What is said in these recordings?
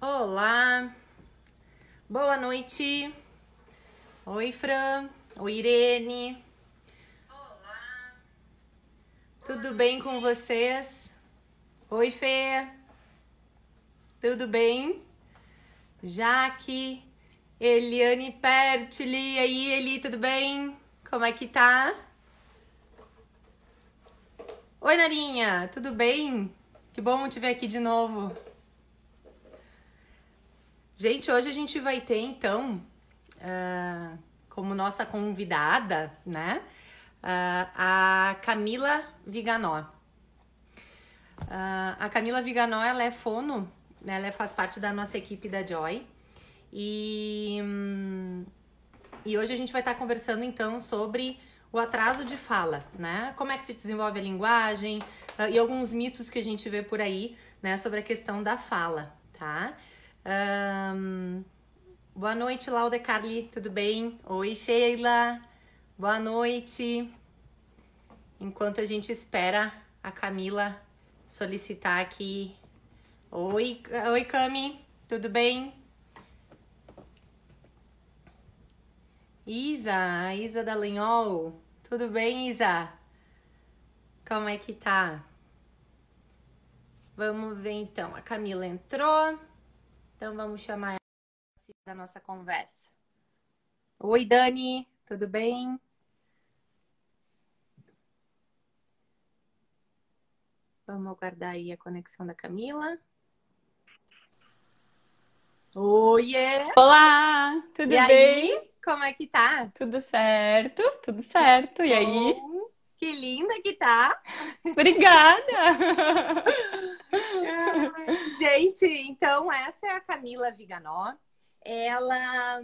Olá, boa noite. Oi, Fran. Oi, Irene. Tudo bem com vocês? Oi, Fê. Tudo bem? Jaque, Eliane Pertili. E aí, Eli, tudo bem? Como é que tá? Oi, Narinha, tudo bem? Que bom te ver aqui de novo. Gente, hoje a gente vai ter, então, como nossa convidada, né, a Camila Viganò. A Camila Viganò, ela é fono, né, ela faz parte da nossa equipe da Joy. E hoje a gente vai estar conversando, então, sobre o atraso de fala, né? Como é que se desenvolve a linguagem e alguns mitos que a gente vê por aí, né, sobre a questão da fala, tá? Boa noite, Lauda Carli, tudo bem? Oi, Sheila, boa noite. Enquanto a gente espera a Camila solicitar aqui. Oi, Cami, tudo bem? Isa Dallagnol, tudo bem, Isa? Como é que tá? Vamos ver então, a Camila entrou, então vamos chamar ela da nossa conversa. Oi, Dani, tudo bem? Vamos aguardar aí a conexão da Camila. Oiê! Olá, E tudo bem? aí, como é que tá? Tudo certo, tudo certo. E aí? Bom, que linda que tá! Obrigada! Gente, então essa é a Camila Viganò. Ela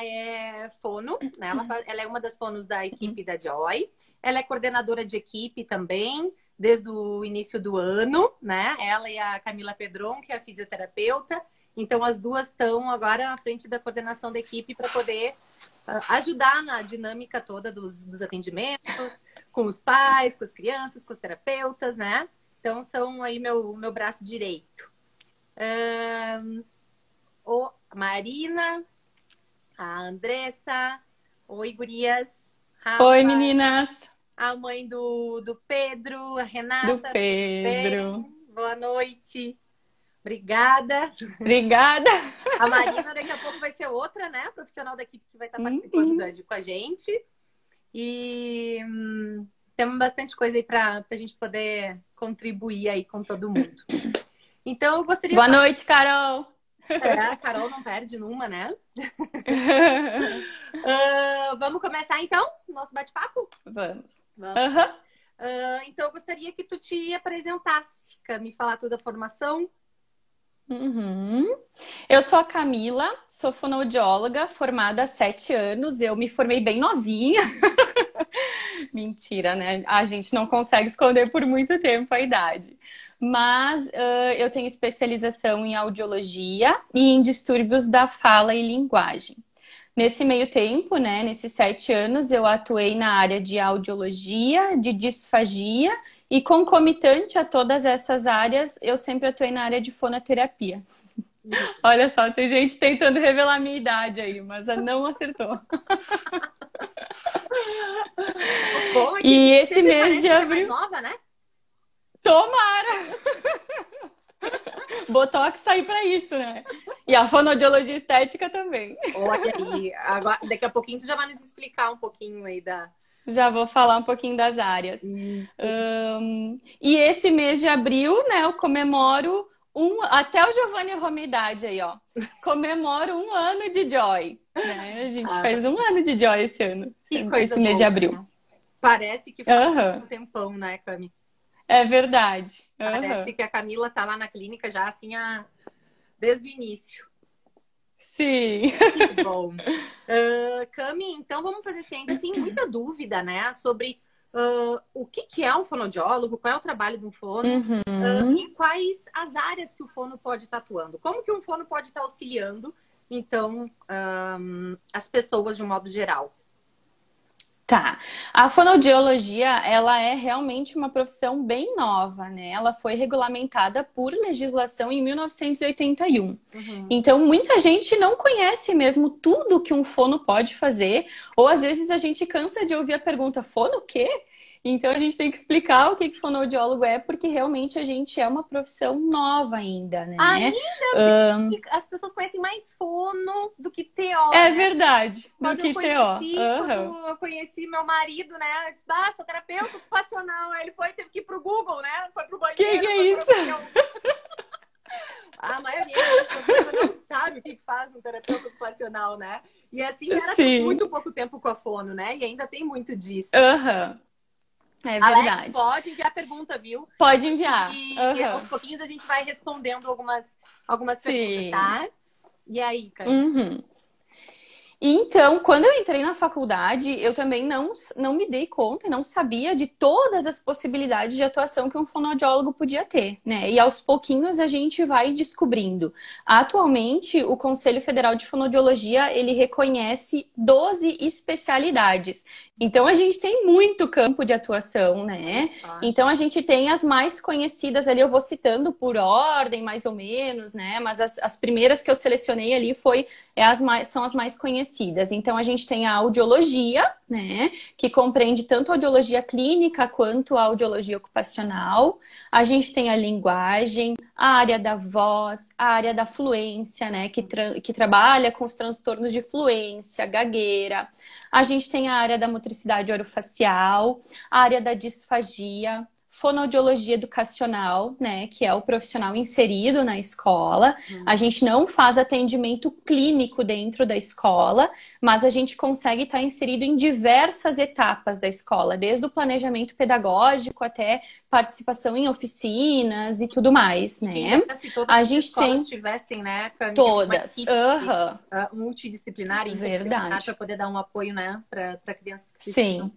é fono, né? Ela é uma das fonos da equipe da Joy. Ela é coordenadora de equipe também, desde o início do ano, né? Ela e a Camila Pedron, que é a fisioterapeuta. Então, as duas estão agora na frente da coordenação da equipe para poder ajudar na dinâmica toda dos atendimentos, com os pais, com as crianças, com os terapeutas, né? Então, são aí meu braço direito. O Marina, a Andressa, oi, gurias, Oi, Rafa, meninas a mãe do Pedro, a do Renata, tudo Pedro. bem? Boa noite. Obrigada. Obrigada. A Marina daqui a pouco vai ser outra, né? Profissional da equipe que vai estar participando Uhum. com a gente. E temos bastante coisa aí para a gente poder contribuir aí com todo mundo. Então, eu gostaria Boa só... noite, Carol. A Carol não perde numa, né? Vamos começar, então, o nosso bate-papo? Vamos. Vamos. Aham. Então, eu gostaria que tu te apresentasse, me falar toda a formação. Uhum. Eu sou a Camila, sou fonoaudióloga, formada há 7 anos. Eu me formei bem novinha. Mentira, né? A gente não consegue esconder por muito tempo a idade. Mas eu tenho especialização em audiologia e em distúrbios da fala e linguagem. Nesse meio tempo, né, nesses 7 anos, eu atuei na área de audiologia, de disfagia e concomitante a todas essas áreas, eu sempre atuei na área de fonoterapia. Olha só, tem gente tentando revelar a minha idade aí, mas não acertou. Bom, é que E esse sempre mês de parece ser mais abril, nova, né? tomara! Botox tá aí pra isso, né? E a fonoaudiologia estética também. Olha aí, agora, daqui a pouquinho tu já vai nos explicar um pouquinho aí da... Já vou falar um pouquinho das áreas. Isso. E esse mês de abril, né, eu comemoro até o Giovanni errou a minha idade aí, ó. Comemoro 1 ano de Joy, né? A gente Ah, fez 1 ano de Joy esse ano, que coisa esse mês de boa, abril. né? Parece que faz Aham, um tempão, né, Cami? é verdade. Parece Aham. que a Camila tá lá na clínica já assim desde o início. Sim. Que bom. Cami, então vamos fazer assim, ainda tem muita dúvida, né, sobre o que é um fonoaudiólogo, qual é o trabalho de um fono, Uhum. e quais as áreas que o fono pode estar atuando. Como que um fono pode estar auxiliando, então, as pessoas de um modo geral? Tá. A fonoaudiologia, ela é realmente uma profissão bem nova, né? Ela foi regulamentada por legislação em 1981. Então, muita gente não conhece mesmo tudo que um fono pode fazer, ou às vezes a gente cansa de ouvir a pergunta, fono o quê? Então, a gente tem que explicar o que fonoaudiólogo é, porque realmente a gente é uma profissão nova ainda, né? Ainda as pessoas conhecem mais fono do que TO, É né? verdade, do Quando que eu TO. quando eu conheci meu marido, né? Eu disse, sou terapeuta ocupacional. Aí ele teve que ir pro Google, né? Foi pro banheiro. Que é isso? A maioria das pessoas não sabe o que faz um terapeuta ocupacional, né? E assim era Sim. muito pouco tempo com a fono, né? E ainda tem muito disso. É Alex, verdade. pode enviar pergunta, viu? Pode enviar. E aos pouquinhos a gente vai respondendo algumas perguntas, tá? E aí, cara? Então, quando eu entrei na faculdade, eu também não me dei conta e não sabia de todas as possibilidades de atuação que um fonoaudiólogo podia ter, né? E aos pouquinhos a gente vai descobrindo. Atualmente, o Conselho Federal de Fonoaudiologia, ele reconhece 12 especialidades. Então, a gente tem muito campo de atuação, né? Então, a gente tem as mais conhecidas ali, eu vou citando por ordem, mais ou menos, né? Mas as primeiras que eu selecionei ali são as mais conhecidas. Então, a gente tem a audiologia, né? Que compreende tanto a audiologia clínica quanto a audiologia ocupacional. A gente tem a linguagem, a área da voz, a área da fluência, né? Que trabalha com os transtornos de fluência, gagueira. A gente tem a área da motricidade orofacial, a área da disfagia, fonoaudiologia educacional, né, que é o profissional inserido na escola. A gente não faz atendimento clínico dentro da escola, mas a gente consegue estar inserido em diversas etapas da escola, desde o planejamento pedagógico até participação em oficinas e tudo mais, né? Se todas as escolas tivessem, né, todas, multidisciplinar e verdade, para poder dar um apoio, né, para crianças que precisam. Sim.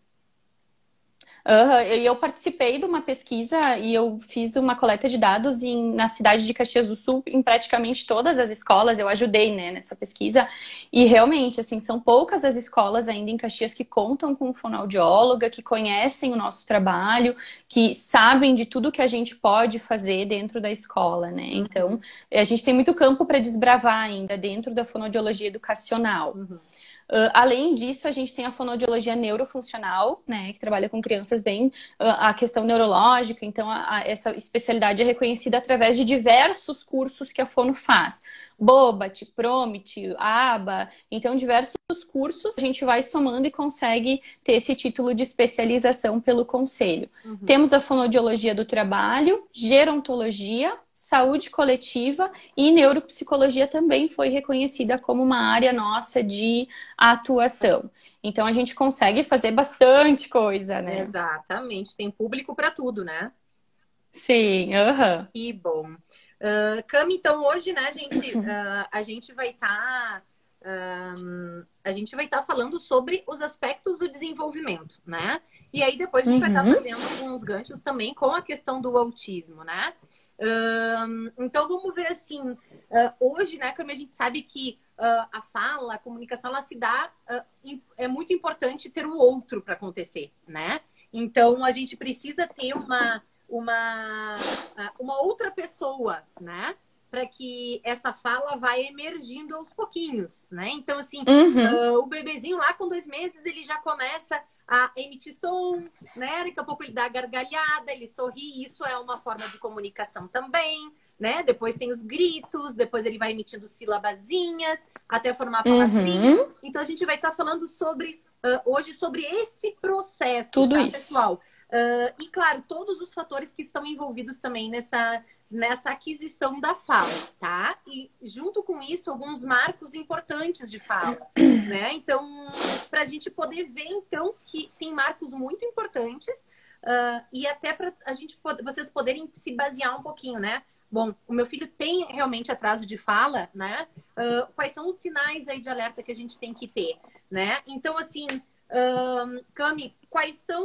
Eu participei de uma pesquisa e eu fiz uma coleta de dados na cidade de Caxias do Sul, em praticamente todas as escolas. Eu ajudei, né, nessa pesquisa. E realmente, assim, são poucas as escolas ainda em Caxias que contam com fonoaudióloga, que conhecem o nosso trabalho, que sabem de tudo que a gente pode fazer dentro da escola, né? Então, a gente tem muito campo para desbravar ainda dentro da fonoaudiologia educacional. Além disso, a gente tem a fonoaudiologia neurofuncional, né, que trabalha com crianças bem a questão neurológica. Então, essa especialidade é reconhecida através de diversos cursos que a fono faz. BOBAT, PROMIT, ABA. Então, diversos cursos a gente vai somando e consegue ter esse título de especialização pelo conselho. Temos a fonoaudiologia do trabalho, gerontologia, saúde coletiva e neuropsicologia também foi reconhecida como uma área nossa de atuação. Então, a gente consegue fazer bastante coisa, né? Exatamente. Tem público para tudo, né? Sim, Que bom. Cami, então hoje, né, a gente vai estar falando sobre os aspectos do desenvolvimento, né? E aí depois a gente vai estar fazendo alguns ganchos também com a questão do autismo, né? Então vamos ver assim, hoje, né, Cami, a gente sabe que a fala, a comunicação, ela se dá, é muito importante ter o outro para acontecer, né? Então a gente precisa ter uma outra pessoa, né? Para que essa fala vai emergindo aos pouquinhos, né? Então, assim, o bebezinho lá com 2 meses, ele já começa a emitir som, né? Daqui a pouco ele dá gargalhada, ele sorri, isso é uma forma de comunicação também, né? Depois tem os gritos, depois ele vai emitindo sílabazinhas, até formar palavrinhas. Então, a gente vai estar falando hoje sobre esse processo, tudo tá, isso, pessoal? E, claro, todos os fatores que estão envolvidos também nessa aquisição da fala, tá? E, junto com isso, alguns marcos importantes de fala, né? Então, para a gente poder ver, então, que tem marcos muito importantes e até para vocês poderem se basear um pouquinho, né? Bom, o meu filho tem realmente atraso de fala, né? Quais são os sinais aí de alerta que a gente tem que ter, né? Então, assim... Cami,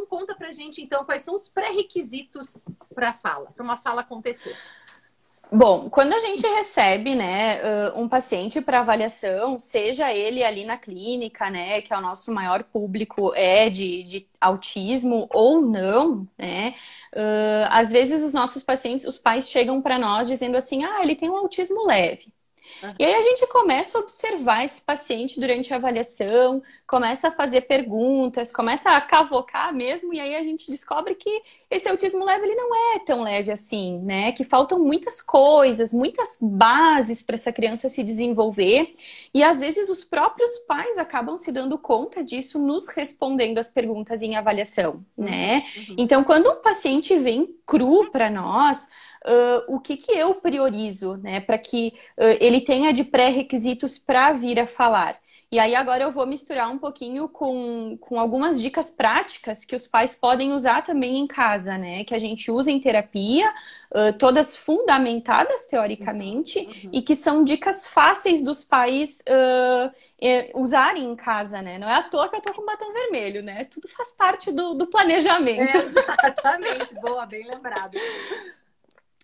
conta pra gente então, quais são os pré-requisitos para uma fala acontecer? Bom, quando a gente recebe, né, um paciente para avaliação, seja ele ali na clínica, né, que é o nosso maior público de autismo ou não, né, às vezes os nossos pacientes, os pais chegam para nós dizendo assim, ele tem um autismo leve. E aí a gente começa a observar esse paciente durante a avaliação, começa a fazer perguntas, começa a cavocar mesmo, e aí a gente descobre que esse autismo leve ele não é tão leve assim, né? Que faltam muitas coisas, muitas bases para essa criança se desenvolver. E às vezes os próprios pais acabam se dando conta disso, nos respondendo as perguntas em avaliação, né? Então, quando um paciente vem cru para nós, o que eu priorizo, né, para que ele tenha de pré-requisitos para vir a falar. E aí agora eu vou misturar um pouquinho com algumas dicas práticas que os pais podem usar também em casa, né? Que a gente usa em terapia, todas fundamentadas teoricamente, e que são dicas fáceis dos pais usarem em casa, né? Não é à toa que eu tô com batom vermelho, né? Tudo faz parte do planejamento. Exatamente, boa, bem lembrado.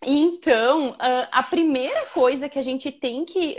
Então, a primeira coisa que a gente tem que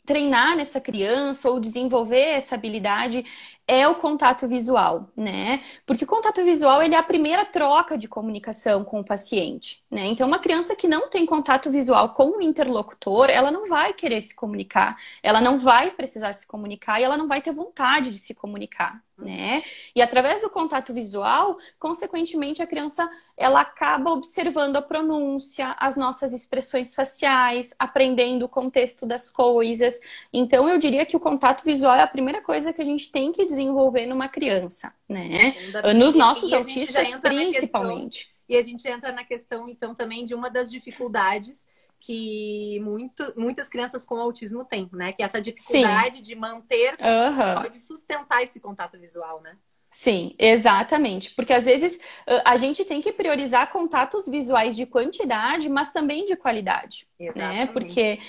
treinar nessa criança ou desenvolver essa habilidade é o contato visual, né? Porque o contato visual, ele é a primeira troca de comunicação com o paciente, né? Então, uma criança que não tem contato visual com o interlocutor, ela não vai querer se comunicar, ela não vai precisar se comunicar e ela não vai ter vontade de se comunicar, né? E através do contato visual, consequentemente, a criança, ela acaba observando a pronúncia, as nossas expressões faciais, aprendendo o contexto das coisas. Então, eu diria que o contato visual é a primeira coisa que a gente tem que desenvolver numa criança, né? Nos nossos autistas, principalmente. E a gente entra na questão, então, também de uma das dificuldades que muitas crianças com autismo têm, né? Que é essa dificuldade de manter, de sustentar esse contato visual, né? Sim, exatamente. Porque às vezes a gente tem que priorizar contatos visuais de quantidade, mas também de qualidade. Exatamente. Né? Porque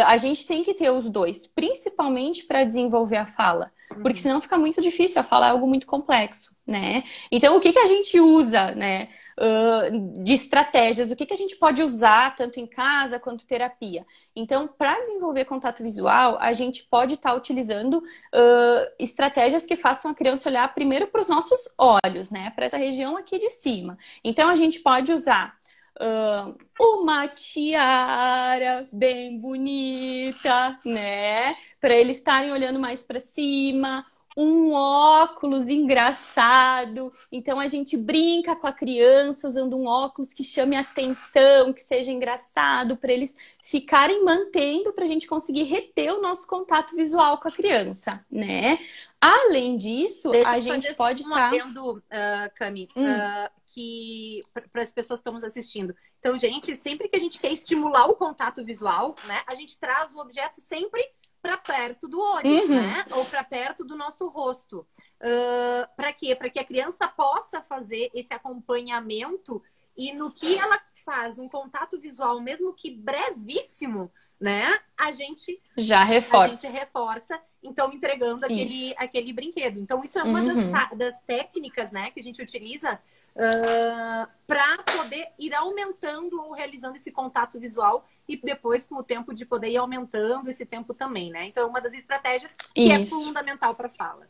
a gente tem que ter os dois, principalmente para desenvolver a fala. Porque senão fica muito difícil, a fala é algo muito complexo, né? Então, o que a gente usa, né? De estratégias, o que a gente pode usar tanto em casa quanto terapia. Então, para desenvolver contato visual, a gente pode estar utilizando estratégias que façam a criança olhar primeiro para os nossos olhos, né? Para essa região aqui de cima. Então, a gente pode usar uma tiara bem bonita, né? Para eles estarem olhando mais para cima. Um óculos engraçado. Então a gente brinca com a criança usando um óculos que chame a atenção, que seja engraçado, para eles ficarem mantendo, para a gente conseguir reter o nosso contato visual com a criança, né? Além disso, a gente pode estar... adendo, Cami, que para as pessoas que estamos assistindo. Então, gente, sempre que a gente quer estimular o contato visual, né, a gente traz o objeto sempre para perto do olho, né? Ou para perto do nosso rosto. Para quê? Para que a criança possa fazer esse acompanhamento e no que ela faz um contato visual, mesmo que brevíssimo, né? A gente já reforça. A gente reforça, então entregando aquele brinquedo. Então isso é uma das técnicas, né, que a gente utiliza para poder ir aumentando ou realizando esse contato visual e depois, com o tempo, de poder ir aumentando esse tempo também, né? Então, é uma das estratégias que é fundamental para a fala.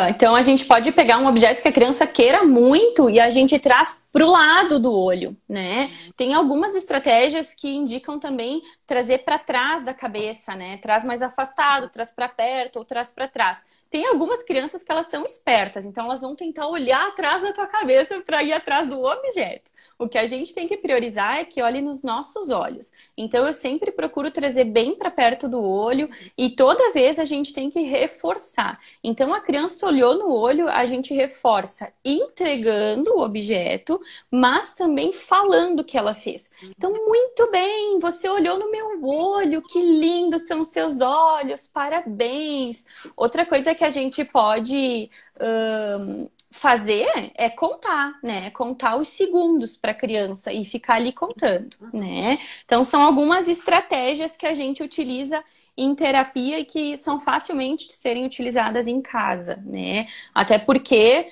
Então, a gente pode pegar um objeto que a criança queira muito e a gente traz para o lado do olho, né? Tem algumas estratégias que indicam também trazer para trás da cabeça, né? Traz mais afastado, traz para perto ou traz para trás. Tem algumas crianças que elas são espertas, então elas vão tentar olhar atrás da tua cabeça para ir atrás do objeto. O que a gente tem que priorizar é que olhe nos nossos olhos. Então, eu sempre procuro trazer bem para perto do olho e toda vez a gente tem que reforçar. Então, a criança olhou no olho, a gente reforça entregando o objeto, mas também falando o que ela fez. Então, muito bem, você olhou no meu olho, que lindos são seus olhos, parabéns. Outra coisa que a gente pode fazer é contar, né? Contar os segundos para a criança e ficar ali contando, né? Então, são algumas estratégias que a gente utiliza em terapia e que são facilmente de serem utilizadas em casa, né? Até porque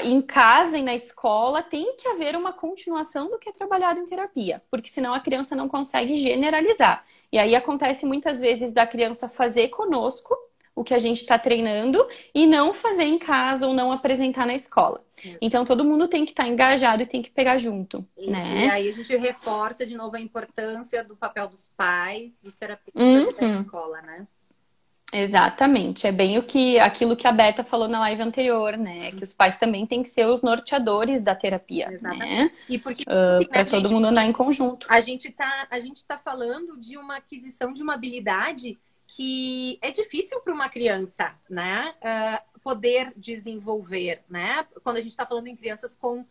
em casa e na escola tem que haver uma continuação do que é trabalhado em terapia, porque senão a criança não consegue generalizar. E aí acontece muitas vezes da criança fazer conosco o que a gente está treinando e não fazer em casa ou não apresentar na escola. Então todo mundo tem que estar engajado e tem que pegar junto, né? E aí a gente reforça de novo a importância do papel dos pais, dos terapeutas e da escola, né? Exatamente, é bem aquilo que a Beta falou na live anterior, né? Que os pais também têm que ser os norteadores da terapia, né? E porque assim, para todo mundo andar em conjunto. A gente tá falando de uma aquisição de uma habilidade que é difícil para uma criança, né? Poder desenvolver, né? Quando a gente está falando em crianças com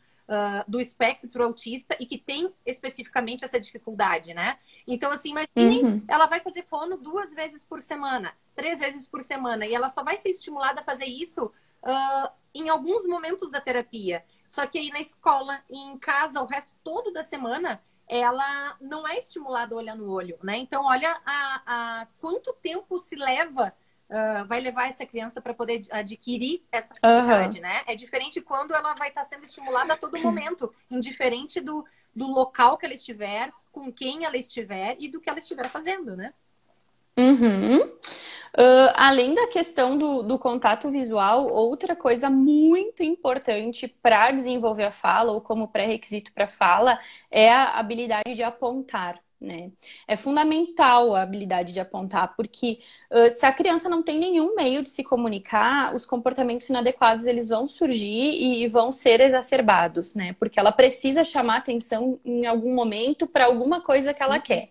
do espectro autista e que tem especificamente essa dificuldade, né? Então, assim, imagine, ela vai fazer fono 2 vezes por semana, 3 vezes por semana, e ela só vai ser estimulada a fazer isso em alguns momentos da terapia. Só que aí na escola e em casa, o resto todo da semana, ela não é estimulada olho no olho, né? Então, olha a quanto tempo se leva, vai levar essa criança para poder adquirir essa habilidade, né? É diferente quando ela vai estar sendo estimulada a todo momento, indiferente do local que ela estiver, com quem ela estiver e do que ela estiver fazendo, né? Além da questão do contato visual, outra coisa muito importante para desenvolver a fala ou como pré-requisito para fala é a habilidade de apontar, né? É fundamental a habilidade de apontar, porque se a criança não tem nenhum meio de se comunicar, os comportamentos inadequados eles vão surgir e vão ser exacerbados, né? Porque ela precisa chamar atenção em algum momento para alguma coisa que ela quer,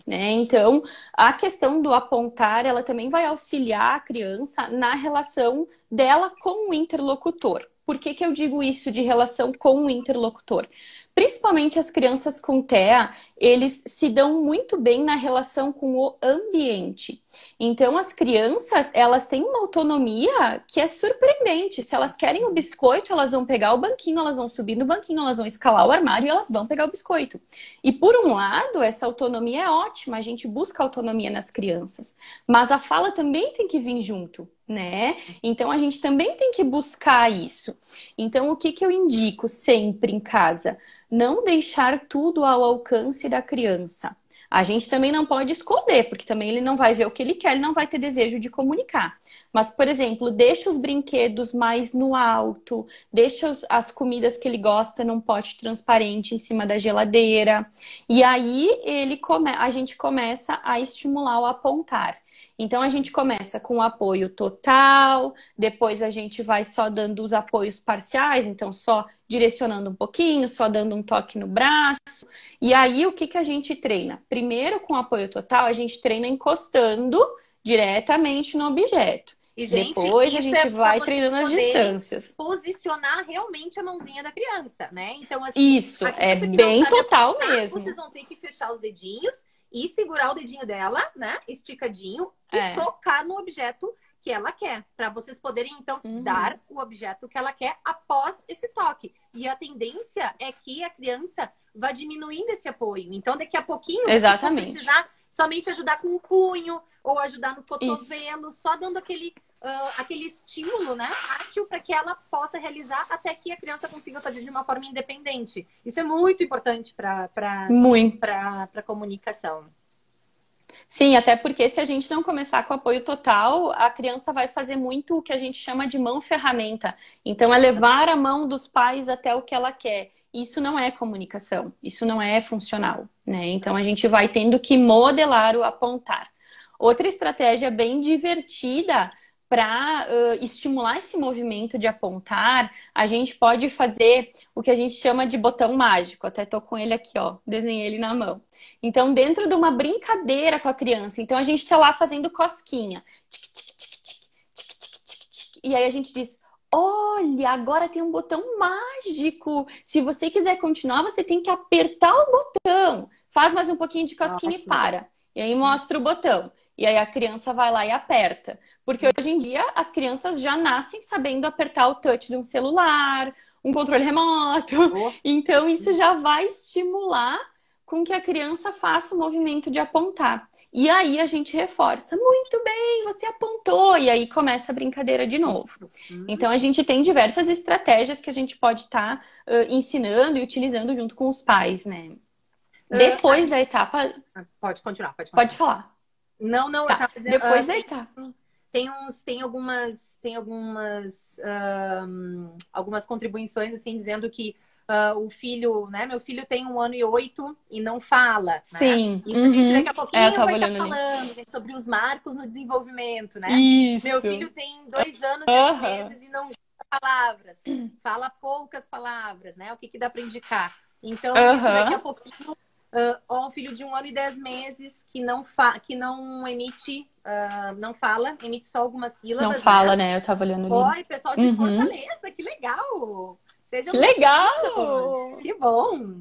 né? Então, a questão do apontar, ela também vai auxiliar a criança na relação dela com o interlocutor. Por que que eu digo isso de relação com o interlocutor? Principalmente as crianças com TEA, eles se dão muito bem na relação com o ambiente. Então, as crianças, elas têm uma autonomia que é surpreendente. Se elas querem o biscoito, elas vão pegar o banquinho, elas vão subir no banquinho, elas vão escalar o armário e elas vão pegar o biscoito. E por um lado, essa autonomia é ótima, a gente busca autonomia nas crianças. Mas a fala também tem que vir junto, né? Então, a gente também tem que buscar isso. Então, o que eu indico sempre em casa? Não deixar tudo ao alcance da criança. A gente também não pode esconder, porque também ele não vai ver o que ele quer, ele não vai ter desejo de comunicar. Mas, por exemplo, deixa os brinquedos mais no alto, deixa as comidas que ele gosta num pote transparente em cima da geladeira. E aí a gente começa a estimular o apontar. Então, a gente começa com o apoio total, depois a gente vai só dando os apoios parciais, então só direcionando um pouquinho, só dando um toque no braço. E aí, o que a gente treina? Primeiro, com apoio total, a gente treina encostando diretamente no objeto. E, gente, depois a gente vai treinando as distâncias. Posicionar realmente a mãozinha da criança, né? Então, assim, isso, é bem total mesmo. Vocês vão ter que fechar os dedinhos e segurar o dedinho dela, né? Esticadinho e tocar no objeto que ela quer, para vocês poderem então dar o objeto que ela quer após esse toque. E a tendência é que a criança vá diminuindo esse apoio. Então, daqui a pouquinho, vocês vão precisar somente ajudar com o punho ou ajudar no cotovelo, só dando aquele estímulo, né, tátil, para que ela possa realizar até que a criança consiga fazer de uma forma independente. Isso é muito importante para a comunicação. Sim, até porque se a gente não começar com apoio total, a criança vai fazer muito o que a gente chama de mão-ferramenta. Então, é levar a mão dos pais até o que ela quer. Isso não é comunicação, isso não é funcional, né? Então, a gente vai tendo que modelar o apontar. Outra estratégia bem divertida para estimular esse movimento de apontar, a gente pode fazer o que a gente chama de botão mágico. Até tô com ele aqui, ó, desenhei ele na mão. Então, dentro de uma brincadeira com a criança, então a gente tá lá fazendo cosquinha. Tic, tic, tic, tic, tic, tic, tic, tic. E aí a gente diz: olha, agora tem um botão mágico. Se você quiser continuar, você tem que apertar o botão. Faz mais um pouquinho de cosquinha e para. E aí mostra o botão. E aí a criança vai lá e aperta. Porque hoje em dia as crianças já nascem sabendo apertar o touch de um celular, um controle remoto. Então isso já vai estimular com que a criança faça o movimento de apontar. E aí a gente reforça, muito bem, você apontou, e aí começa a brincadeira de novo. Então a gente tem diversas estratégias que a gente pode estar ensinando e utilizando junto com os pais, né? Depois da etapa... Pode continuar, Pode falar. Não, eu Tá. tava dizendo... Depois da etapa... algumas contribuições, assim, dizendo que o filho, né? Meu filho tem 1 ano e 8 e não fala, né? Sim. E a gente daqui a pouquinho eu tava vai estar olhando ali. falando, gente, sobre os marcos no desenvolvimento, né? Isso. Meu filho tem 2 anos e 8 meses e não junta palavras, fala poucas palavras, né? O que dá para indicar? Então, isso daqui a pouquinho, um filho de 1 ano e 10 meses que não emite, não fala, emite só algumas sílabas. Não fala, né? Eu tava olhando ali. Oi, pessoal de Fortaleza, que legal! Sejam legal! Que bom!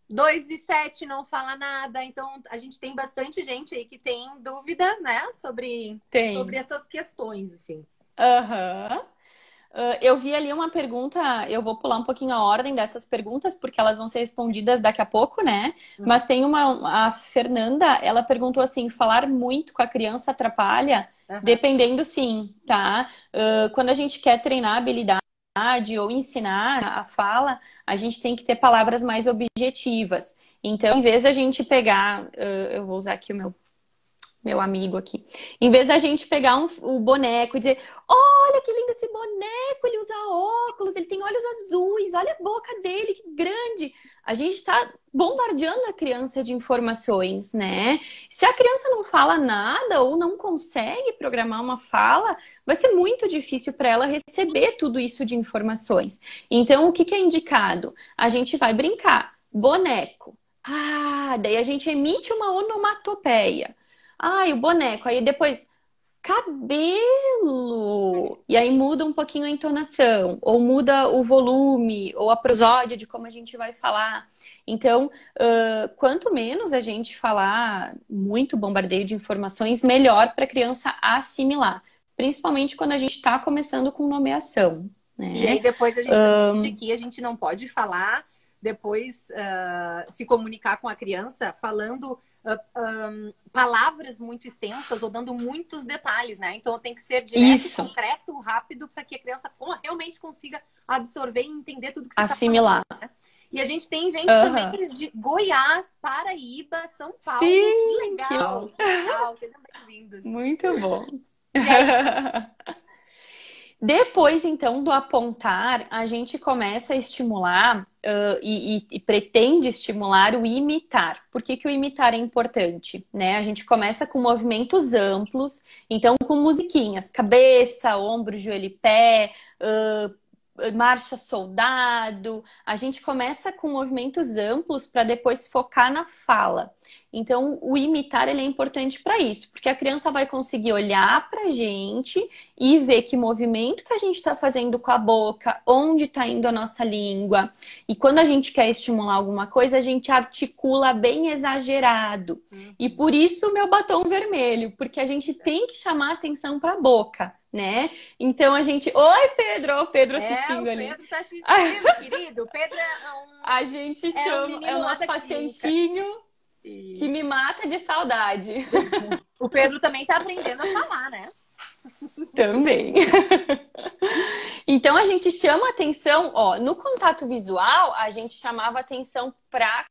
2 e 7 não fala nada, então a gente tem bastante gente aí que tem dúvida, né? Sobre essas questões, assim. Eu vi ali uma pergunta, eu vou pular um pouquinho a ordem dessas perguntas, porque elas vão ser respondidas daqui a pouco, né? Mas tem a Fernanda, ela perguntou assim, falar muito com a criança atrapalha? Dependendo sim, tá? Quando a gente quer treinar habilidade ou ensinar a fala, a gente tem que ter palavras mais objetivas. Então, em vez da gente pegar, eu vou usar aqui o meu amigo aqui. Em vez da gente pegar o boneco e dizer, olha que lindo esse boneco, ele usa óculos, ele tem olhos azuis, olha a boca dele, que grande. A gente está bombardeando a criança de informações, né? Se a criança não fala nada ou não consegue programar uma fala, vai ser muito difícil para ela receber tudo isso de informações. Então, o que é indicado? A gente vai brincar. Boneco. Daí a gente emite uma onomatopeia. O boneco. Aí depois, cabelo. E aí muda um pouquinho a entonação. Ou muda o volume. Ou a prosódia de como a gente vai falar. Então, quanto menos a gente falar muito bombardeio de informações, melhor para a criança assimilar. Principalmente quando a gente está começando com nomeação. Né? E aí depois a gente de que a gente não pode falar, depois se comunicar com a criança falando... palavras muito extensas ou dando muitos detalhes, né? Então tem que ser direto, concreto, rápido, para que a criança realmente consiga absorver e entender tudo que você está falando. Né? E a gente tem gente também de Goiás, Paraíba, São Paulo. Sim, que legal! Que legal. Sejam bem-vindos. Muito bom. Depois, então, do apontar, a gente começa a estimular e pretende estimular o imitar. Por que o imitar é importante? Né? A gente começa com movimentos amplos, então com musiquinhas, cabeça, ombro, joelho e pé, marcha soldado. A gente começa com movimentos amplos para depois focar na fala. Então, o imitar ele é importante para isso, porque a criança vai conseguir olhar para a gente e ver que movimento que a gente está fazendo com a boca, onde está indo a nossa língua. E quando a gente quer estimular alguma coisa, a gente articula bem exagerado. E por isso o meu batom vermelho, porque a gente tem que chamar atenção para a boca. Né? Então a gente... Oi, Pedro! Olha o Pedro assistindo ali. O Pedro tá assistindo, querido. O Pedro A gente chama... É o nosso pacientinho que me mata de saudade. O Pedro também tá aprendendo a falar, né? Também. Então a gente chama atenção... no contato visual, a gente chamava atenção pra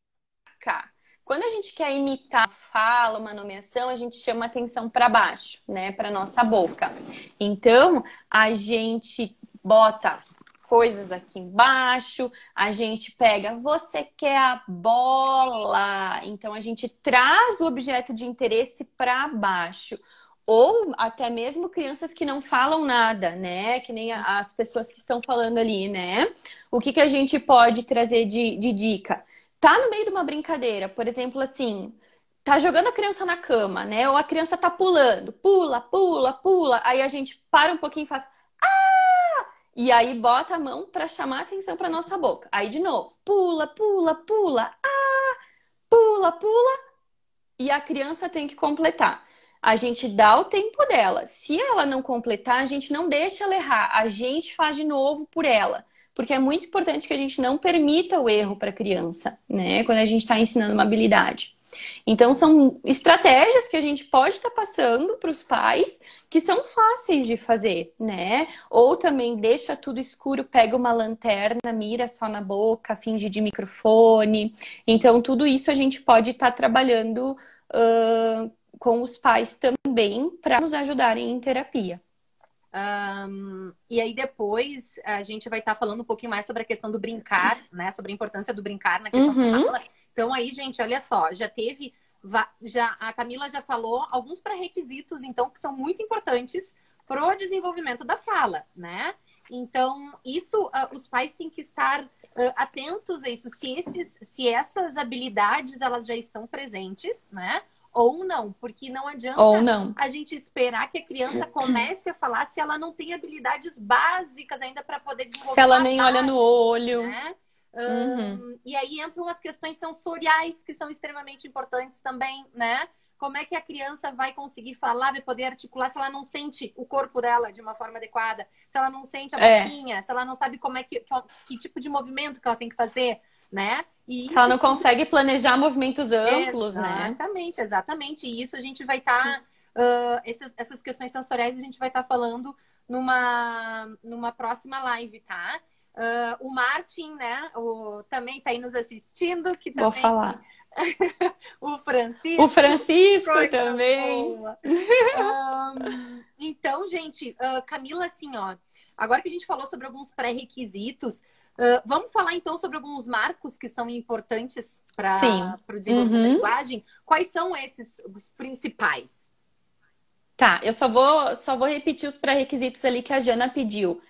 cá. Quando a gente quer imitar fala, uma nomeação, a gente chama atenção para baixo, né? Para nossa boca. Então, a gente bota coisas aqui embaixo, a gente pega, você quer a bola? Então, a gente traz o objeto de interesse para baixo. Ou até mesmo crianças que não falam nada, né? Que nem as pessoas que estão falando ali, né? O que a gente pode trazer de dica? Tá no meio de uma brincadeira, por exemplo, assim, tá jogando a criança na cama, né? Ou a criança tá pulando, pula, pula, pula. Aí a gente para um pouquinho e faz e aí bota a mão para chamar a atenção para nossa boca. Aí de novo, pula, pula, pula, pula, pula. E a criança tem que completar. A gente dá o tempo dela. Se ela não completar, a gente não deixa ela errar. A gente faz de novo por ela. porque é muito importante que a gente não permita o erro para a criança, né? Quando a gente está ensinando uma habilidade. Então, são estratégias que a gente pode estar passando para os pais que são fáceis de fazer, né? Ou também deixa tudo escuro, pega uma lanterna, mira só na boca, finge de microfone. Então, tudo isso a gente pode estar trabalhando com os pais também para nos ajudarem em terapia. E aí depois a gente vai estar falando um pouquinho mais sobre a questão do brincar, né? Sobre a importância do brincar na questão da fala. Então aí, gente, olha só, a Camila já falou alguns pré-requisitos, então, que são muito importantes para o desenvolvimento da fala, né? Então, isso, os pais têm que estar atentos a isso, se essas habilidades, elas já estão presentes, né? Ou não, porque não adianta a gente esperar que a criança comece a falar se ela não tem habilidades básicas ainda para poder desenvolver. Se ela nem olha no olho. Né? E aí entram as questões sensoriais, que são extremamente importantes também, né? Como é que a criança vai conseguir falar, vai poder articular se ela não sente o corpo dela de uma forma adequada, se ela não sente a boquinha, se ela não sabe como é que tipo de movimento que ela tem que fazer, né? E se ela não consegue planejar movimentos amplos, né? Exatamente. E isso a gente vai estar... essas questões sensoriais a gente vai estar falando numa próxima live, tá? O Martin, né? também está aí nos assistindo. Que também... Vou falar. O Francisco. O Francisco também. Então, gente, Camila, assim, ó. Agora que a gente falou sobre alguns pré-requisitos, vamos falar então sobre alguns marcos que são importantes para o desenvolvimento da linguagem. Quais são esses os principais? Tá, eu só vou repetir os pré-requisitos ali que a Jana pediu.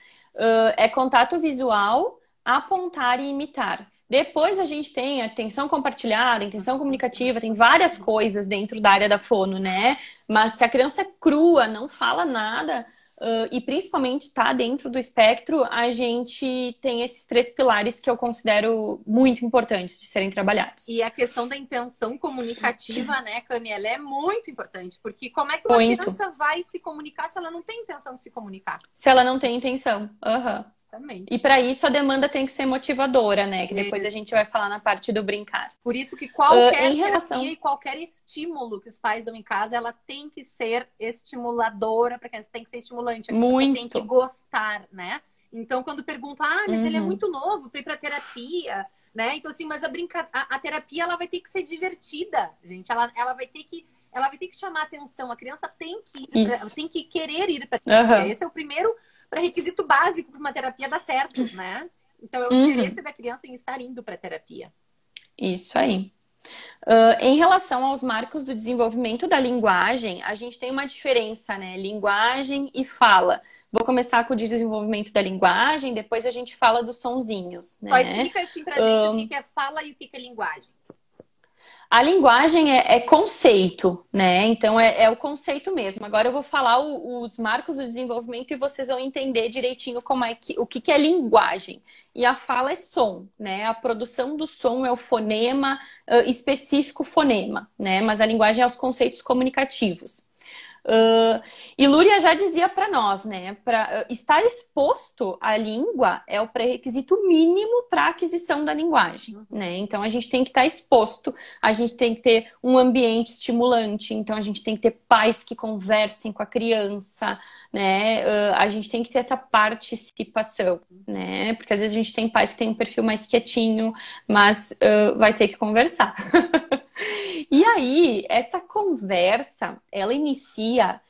É contato visual, apontar e imitar. Depois a gente tem atenção compartilhada, intenção comunicativa, tem várias coisas dentro da área da fono, né? Mas se a criança é crua, não fala nada, e principalmente está dentro do espectro, a gente tem esses 3 pilares que eu considero muito importantes de serem trabalhados. E a questão da intenção comunicativa, né, Cami, ela é muito importante, porque como é que uma criança vai se comunicar se ela não tem intenção de se comunicar? Se ela não tem intenção. Exatamente. E para isso a demanda tem que ser motivadora, né? Que depois a gente vai falar na parte do brincar. Por isso que qualquer terapia e qualquer estímulo que os pais dão em casa, ela tem que ser estimuladora para a criança, tem que ser estimulante. A criança tem que gostar, né? Então, quando perguntam, mas ele é muito novo para ir para terapia, né? Então, assim, mas a terapia ela vai ter que ser divertida, gente. Ela vai ter que chamar atenção. A criança tem que querer ir para terapia. Esse é o primeiro pré-requisito básico para uma terapia dar certo, né? Então, é o interesse da criança em estar indo para a terapia. Isso aí. Em relação aos marcos do desenvolvimento da linguagem, a gente tem uma diferença, né? Linguagem e fala. Vou começar com o desenvolvimento da linguagem, depois a gente fala dos sonzinhos, né? Só explica assim pra gente o que é fala e o que é linguagem. A linguagem é conceito, né? Então é o conceito mesmo. Agora eu vou falar os marcos do desenvolvimento e vocês vão entender direitinho o que é linguagem. E a fala é som, né? A produção do som é o fonema, específico fonema, né? Mas a linguagem é os conceitos comunicativos. E Lúria já dizia para nós, né? Para estar exposto à língua é o pré-requisito mínimo para a aquisição da linguagem, né? Então a gente tem que estar exposto, a gente tem que ter um ambiente estimulante, então a gente tem que ter pais que conversem com a criança, né? A gente tem que ter essa participação, né? Porque às vezes a gente tem pais que têm um perfil mais quietinho, mas vai ter que conversar. E aí, essa conversa, ela inicia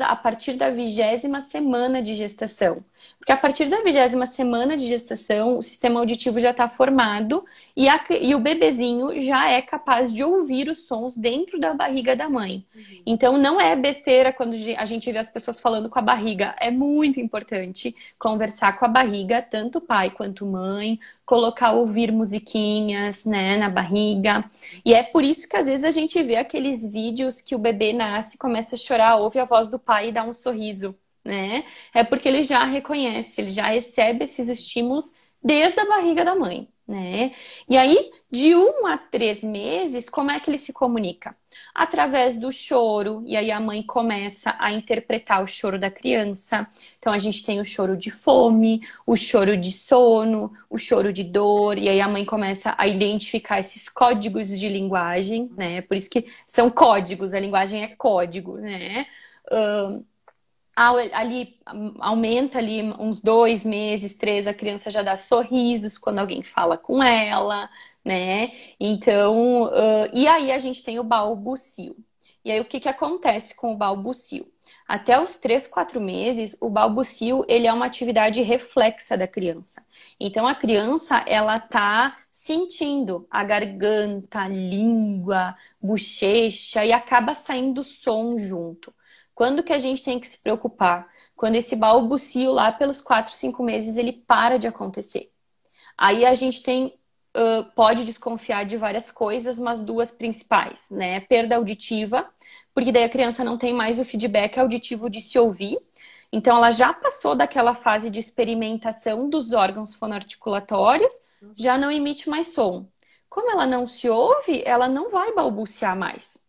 a partir da 20ª semana de gestação. Porque a partir da 20ª semana de gestação, o sistema auditivo já está formado e o bebezinho já é capaz de ouvir os sons dentro da barriga da mãe. Então, não é besteira quando a gente vê as pessoas falando com a barriga. É muito importante conversar com a barriga, tanto pai quanto mãe, ouvir musiquinhas, né, na barriga. E é por isso que às vezes a gente vê aqueles vídeos que o bebê nasce, começa a chorar, ouve a voz do pai e dá um sorriso, né? É porque ele já reconhece, ele já recebe esses estímulos desde a barriga da mãe. né? E aí, de 1 a 3 meses, como é que ele se comunica? Através do choro, e aí a mãe começa a interpretar o choro da criança. Então a gente tem o choro de fome, o choro de sono, o choro de dor, e aí a mãe começa a identificar esses códigos de linguagem, né? Por isso que são códigos, a linguagem é código, né? Ali aumenta ali uns 2 meses, 3, a criança já dá sorrisos quando alguém fala com ela, né? Então, e aí a gente tem o balbucio. E aí o que acontece com o balbucio? Até os 3, 4 meses, o balbucio, ele é uma atividade reflexa da criança. Então a criança, ela tá sentindo a garganta, a língua, bochecha e acaba saindo som junto. Quando que a gente tem que se preocupar? Quando esse balbucio lá pelos 4, 5 meses ele para de acontecer. Aí a gente pode desconfiar de várias coisas, mas 2 principais, né? Perda auditiva, porque daí a criança não tem mais o feedback auditivo de se ouvir. Então ela já passou daquela fase de experimentação dos órgãos fonoarticulatórios, já não emite mais som. Como ela não se ouve, ela não vai balbuciar mais.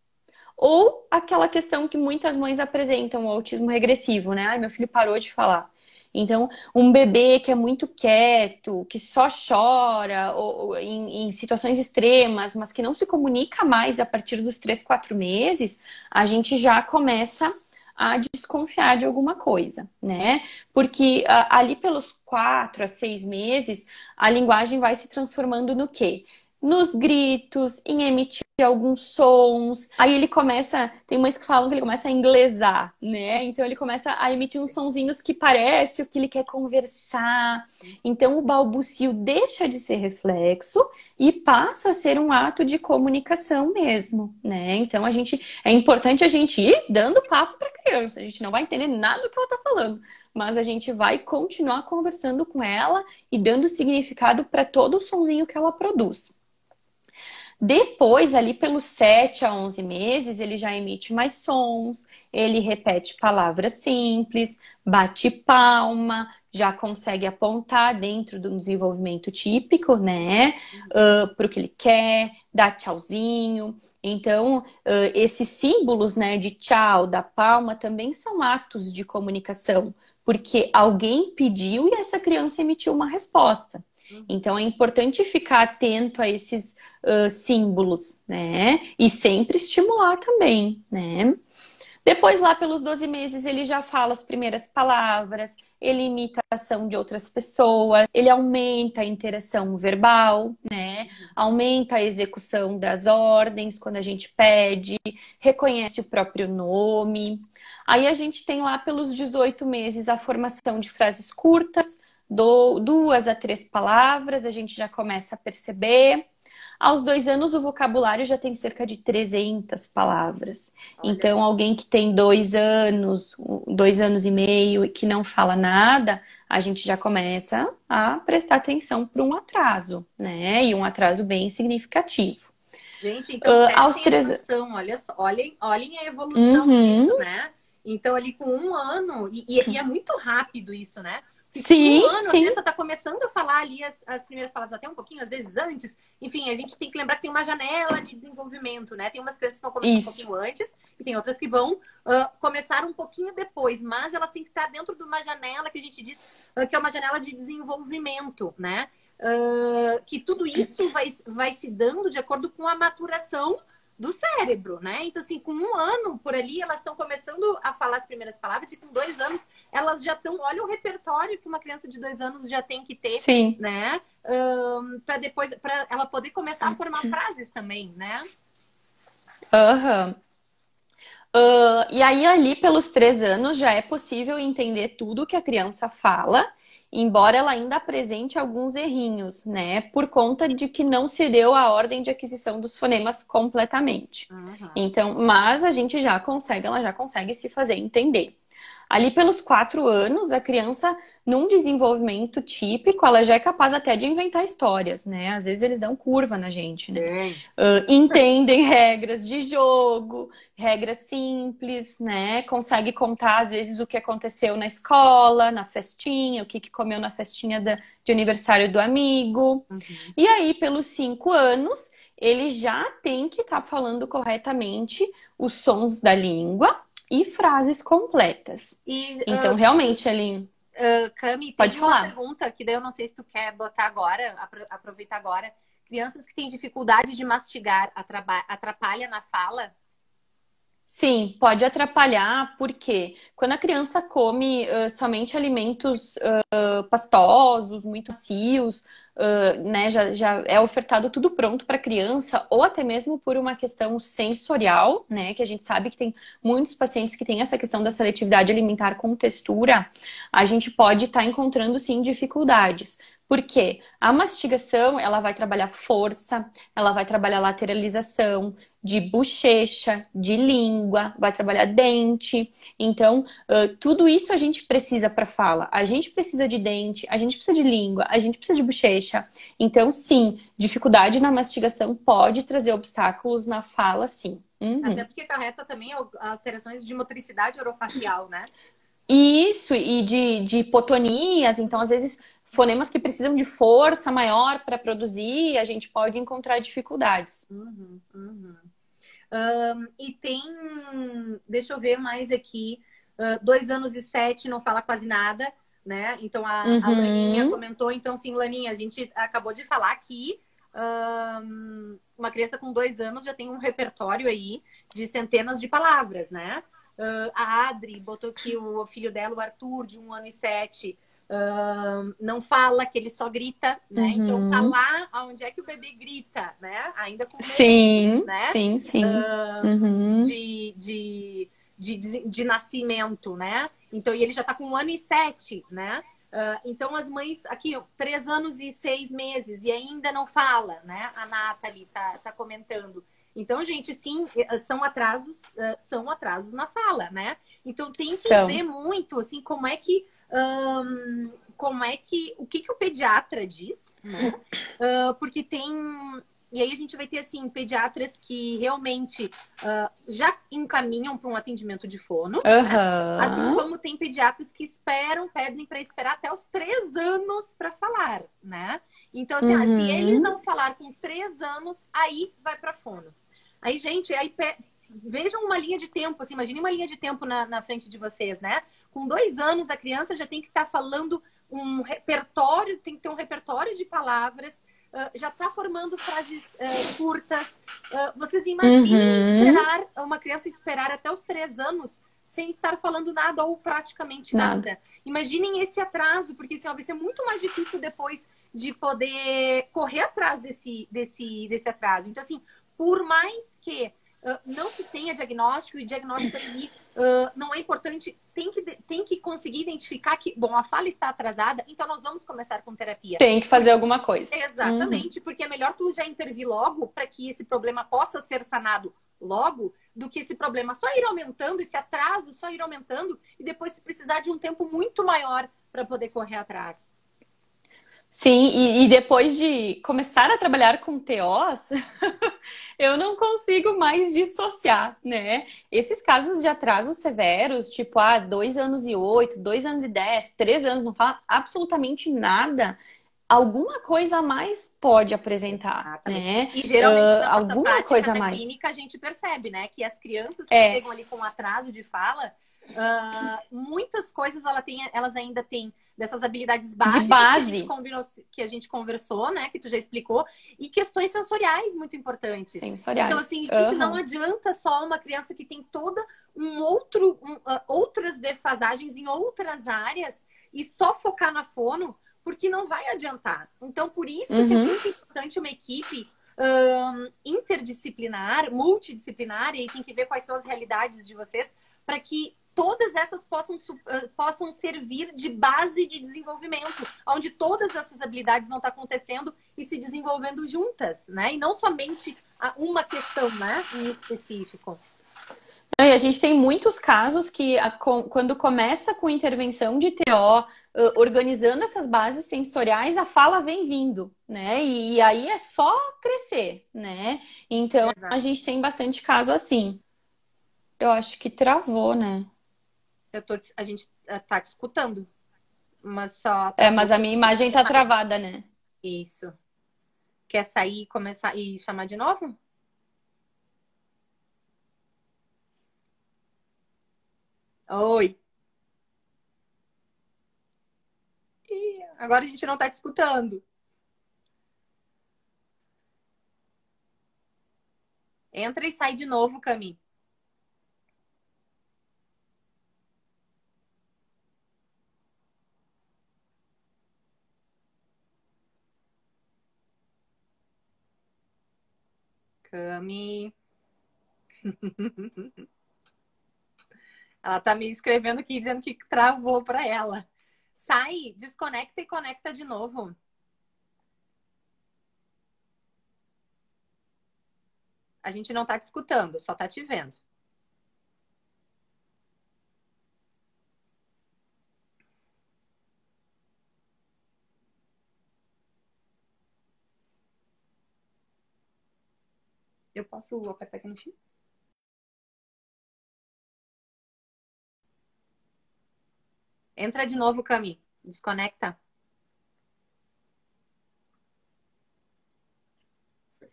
Ou aquela questão que muitas mães apresentam, o autismo regressivo, né? Ai, meu filho parou de falar. Então, um bebê que é muito quieto, que só chora ou em situações extremas, mas que não se comunica mais a partir dos 3, 4 meses, a gente já começa a desconfiar de alguma coisa, né? Porque ali pelos 4 a 6 meses, a linguagem vai se transformando no quê? Nos gritos, em emitir alguns sons. Aí ele começa, tem mães que falam que ele começa a inglesar, né? Então ele começa a emitir uns sonzinhos que parece o que ele quer conversar. Então o balbucio deixa de ser reflexo e passa a ser um ato de comunicação mesmo, né? Então é importante a gente ir dando papo para a criança. A gente não vai entender nada do que ela está falando, mas a gente vai continuar conversando com ela e dando significado para todo o sonzinho que ela produz. Depois, ali pelos 7 a 11 meses, ele já emite mais sons, ele repete palavras simples, bate palma, já consegue apontar dentro do desenvolvimento típico, né? Para o que ele quer, dá tchauzinho. Então, esses símbolos, né, de tchau, da palma, também são atos de comunicação, porque alguém pediu e essa criança emitiu uma resposta. Então é importante ficar atento a esses símbolos, né? E sempre estimular também, né? Depois, lá pelos 12 meses, ele já fala as primeiras palavras, ele imita a ação de outras pessoas, ele aumenta a interação verbal, né? Aumenta a execução das ordens quando a gente pede, reconhece o próprio nome. Aí a gente tem lá pelos 18 meses a formação de frases curtas, 2 a 3 palavras, a gente já começa a perceber. Aos 2 anos, o vocabulário já tem cerca de 300 palavras. Olha. Então, alguém que tem 2 anos, 2 anos e meio e que não fala nada, a gente já começa a prestar atenção para um atraso, né? E um atraso bem significativo. Gente, então, aos 3 anos, olha só, olhem a evolução disso, né? Então, ali com 1 ano, e é muito rápido isso, né? Sim, 1 ano, sim. A criança está começando a falar ali as primeiras palavras, até um pouquinho, às vezes antes. Enfim, a gente tem que lembrar que tem uma janela de desenvolvimento, né? Tem umas crianças que vão começar um pouquinho antes e tem outras que vão começar um pouquinho depois. Mas elas têm que estar dentro de uma janela que a gente diz que é uma janela de desenvolvimento, né? Que tudo isso vai se dando de acordo com a maturação do cérebro, né? Então, assim, com 1 ano por ali, elas estão começando a falar as primeiras palavras e com 2 anos elas já estão... Olha o repertório que uma criança de 2 anos já tem que ter, sim, né? Para ela poder começar a formar frases também, né? E aí, ali pelos 3 anos, já é possível entender tudo que a criança fala, embora ela ainda apresente alguns errinhos, né? Por conta de que não se deu a ordem de aquisição dos fonemas completamente. Então, mas a gente ela já consegue se fazer entender. Ali pelos 4 anos, a criança, num desenvolvimento típico, ela já é capaz até de inventar histórias, né? Às vezes eles dão curva na gente, né? Entendem regras de jogo, regras simples, né? Consegue contar, às vezes, o que aconteceu na escola, na festinha, o que comeu na festinha de aniversário do amigo. Uhum. E aí, pelos 5 anos, ele já tem que estar falando corretamente os sons da língua e frases completas. Então, realmente, ele... Cami, pode tem falar. uma pergunta que daí eu não sei se tu quer botar agora, aproveitar agora. Crianças que têm dificuldade de mastigar, atrapalha na fala? Sim, pode atrapalhar, porque quando a criança come somente alimentos pastosos, muito macios, né, já é ofertado tudo pronto para a criança, ou até mesmo por uma questão sensorial, né, que a gente sabe que tem muitos pacientes que têm essa questão da seletividade alimentar com textura, a gente pode estar encontrando, sim, dificuldades. Porque a mastigação, ela vai trabalhar força, ela vai trabalhar lateralização, de bochecha, de língua, vai trabalhar dente. Então, tudo isso a gente precisa para fala. A gente precisa de dente, a gente precisa de língua, a gente precisa de bochecha. Então, sim, dificuldade na mastigação pode trazer obstáculos na fala, sim. Uhum. Até porque acarreta também alterações de motricidade orofacial, né? Isso, e de hipotonias. Então, às vezes, fonemas que precisam de força maior para produzir, a gente pode encontrar dificuldades. E tem, deixa eu ver mais aqui, 2 anos e 7, não fala quase nada, né? Então a Laninha comentou, então sim, Laninha, a gente acabou de falar que uma criança com 2 anos já tem um repertório aí de centenas de palavras, né? A Adri botou aqui o filho dela, o Arthur, de 1 ano e 7, não fala, que ele só grita, né? Então tá lá onde é que o bebê grita, né? Ainda com meses, sim, né? Sim. De nascimento, né? Então, e ele já tá com 1 ano e 7, né? Então, as mães aqui, 3 anos e 6 meses e ainda não fala, né? A Nathalie tá comentando. Então, gente, sim, são atrasos na fala, né? Então, tem que ver muito, assim, o que o pediatra diz, né? Porque tem... E aí a gente vai ter, assim, pediatras que realmente já encaminham para um atendimento de fono. Né? Assim como tem pediatras que pedem para esperar até os 3 anos para falar, né? Então, assim, se ele não falar com 3 anos, aí vai para fono. Aí, gente, vejam uma linha de tempo, assim, imagine uma linha de tempo na frente de vocês, né? Com 2 anos, a criança já tem que estar falando um repertório, tem que ter um repertório de palavras, já está formando frases curtas. Vocês imaginem uma criança esperar até os 3 anos sem estar falando nada ou praticamente nada. Imaginem esse atraso, porque assim, vai ser muito mais difícil depois de poder correr atrás desse atraso. Então, assim, por mais que não se tenha diagnóstico, e diagnóstico aí não é importante, tem que conseguir identificar que, bom, a fala está atrasada, então nós vamos começar com terapia. Tem que fazer alguma coisa. Exatamente, porque é melhor tu já intervir logo para que esse problema possa ser sanado logo, do que esse problema só ir aumentando, esse atraso só ir aumentando, e depois se precisar de um tempo muito maior para poder correr atrás. Sim, e depois de começar a trabalhar com TOs, eu não consigo mais dissociar, né? Esses casos de atrasos severos, tipo, 2 anos e 8, 2 anos e 10, 3 anos, não fala absolutamente nada. Alguma coisa a mais pode apresentar, né? E geralmente na nossa alguma prática coisa na mais. clínica a gente percebe, né? Que as crianças que chegam ali com atraso de fala, muitas coisas elas ainda têm dessas habilidades básicas de base. Que a gente conversou, né? Que tu já explicou. E questões sensoriais muito importantes. Sensoriais. Então, assim, gente, não adianta só uma criança que tem toda outras defasagens em outras áreas e só focar na fono, porque não vai adiantar. Então, por isso que é muito importante uma equipe interdisciplinar, multidisciplinar, e aí tem que ver quais são as realidades de vocês, para que todas essas possam servir de base de desenvolvimento, onde todas essas habilidades vão estar acontecendo e se desenvolvendo juntas, né? E não somente uma questão, né, em específico. E a gente tem muitos casos que, quando começa com intervenção de TO, organizando essas bases sensoriais, a fala vem vindo, né? E aí é só crescer, né? Então, a Exato. gente tem bastante caso assim. Eu acho que travou, né? A gente tá te escutando, mas só É, travou. mas a minha imagem tá travada, né? Isso. Quer sair, começar e chamar de novo? Oi. Ih, agora a gente não tá te escutando. Entra e sai de novo, Cami. Cami. Ela tá me escrevendo aqui dizendo que travou para ela. Sai, desconecta e conecta de novo. A gente não tá te escutando, só tá te vendo. Eu posso apertar aqui no X? Entra de novo, Cami. Desconecta.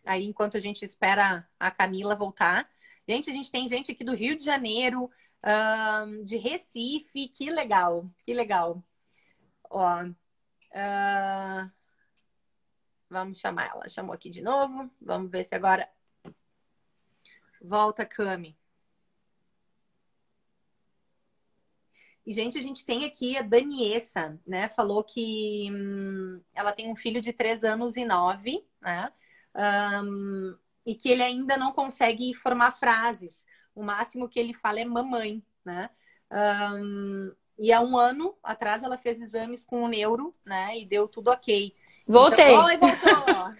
Aí, enquanto a gente espera a Camila voltar. Gente, a gente tem gente aqui do Rio de Janeiro, de Recife. Que legal, que legal. Ó, vamos chamar ela. Chamou aqui de novo. Vamos ver se agora volta, Cami. E, gente, a gente tem aqui a Daniessa, né? Falou que ela tem um filho de 3 anos e 9, né? E que ele ainda não consegue formar frases. O máximo que ele fala é mamãe, né? E há um ano atrás ela fez exames com o neuro, né? E deu tudo ok. Então, Voltei! oi, voltou!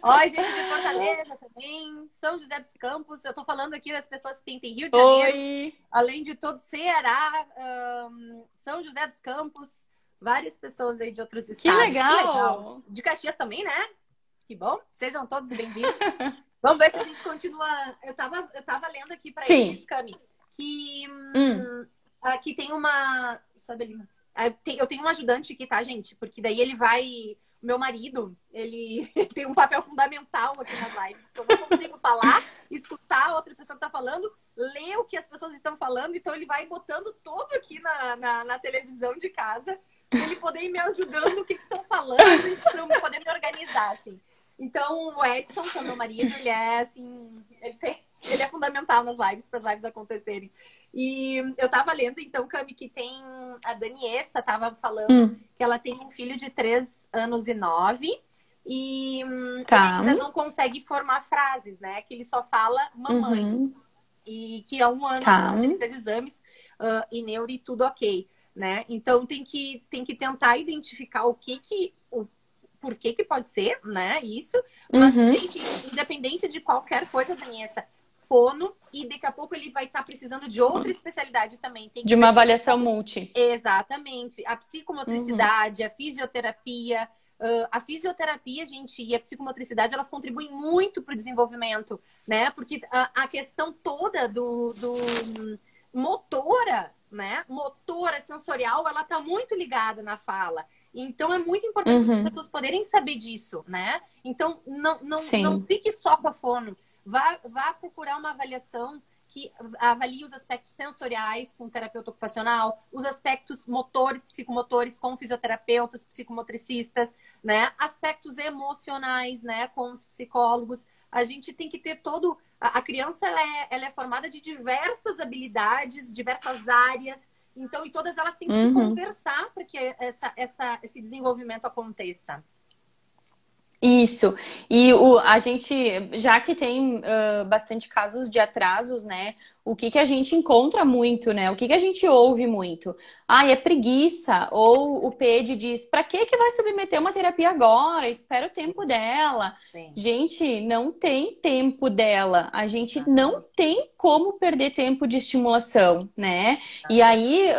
Oi, gente de Fortaleza também, São José dos Campos. Eu tô falando aqui das pessoas que tem Rio de Janeiro, Oi! além de todo Ceará, São José dos Campos, várias pessoas aí de outros Que estados. Que legal! legal! De Caxias também, né? Que bom. Sejam todos bem-vindos. Vamos ver se a gente continua. Eu tava lendo aqui para eles, Sim. Cami, que Hum. aqui tem uma. Sobe ali. Eu tenho um ajudante aqui, tá, gente? Porque daí ele vai. Meu marido, ele tem um papel fundamental aqui nas lives. Eu não consigo falar, escutar a outra pessoa que tá falando, ler o que as pessoas estão falando, então ele vai botando todo aqui na televisão de casa, pra ele poder ir me ajudando no que estão falando e pra eu poder me organizar, assim. Então, o Edson, que é o meu marido, ele é assim, ele é fundamental nas lives, para as lives acontecerem. E eu tava lendo, então, Cami, que tem a Daniessa, tava falando que ela tem um filho de 3 anos e 9 e ele Tá. ainda não consegue formar frases, né? Que ele só fala mamãe. Uhum. E que há um ano Tá. atrás ele fez exames e neuro e tudo ok, né? Então tem que tentar identificar por que pode ser, né? Isso. Mas, gente, independente de qualquer coisa, Daniessa, fono, e daqui a pouco ele vai estar precisando de outra especialidade também. Tem que De uma ver avaliação multi. exatamente. A psicomotricidade, a fisioterapia. A fisioterapia, gente, e a psicomotricidade, elas contribuem muito para o desenvolvimento, né? Porque a questão toda do motora, né? Motora, sensorial, ela tá muito ligada na fala. Então, é muito importante as pessoas poderem saber disso, né? Então, não fique só com a fono. Vá procurar uma avaliação que avalie os aspectos sensoriais com terapeuta ocupacional, os aspectos motores, psicomotores com fisioterapeutas, psicomotricistas, né? Aspectos emocionais, né? Com os psicólogos. A gente tem que ter todo... A criança, ela é formada de diversas habilidades, diversas áreas. Então, e todas elas têm que se conversar para que esse desenvolvimento aconteça. Isso. E a gente, já que tem bastante casos de atrasos, né? O que que a gente encontra muito, né? O que que a gente ouve muito? Ah, é preguiça. Ou o PED diz, pra que que vai submeter uma terapia agora? Espera o tempo dela. Sim, Gente, não tem tempo dela. A gente não exatamente. tem como perder tempo de estimulação, né? E Exatamente. aí,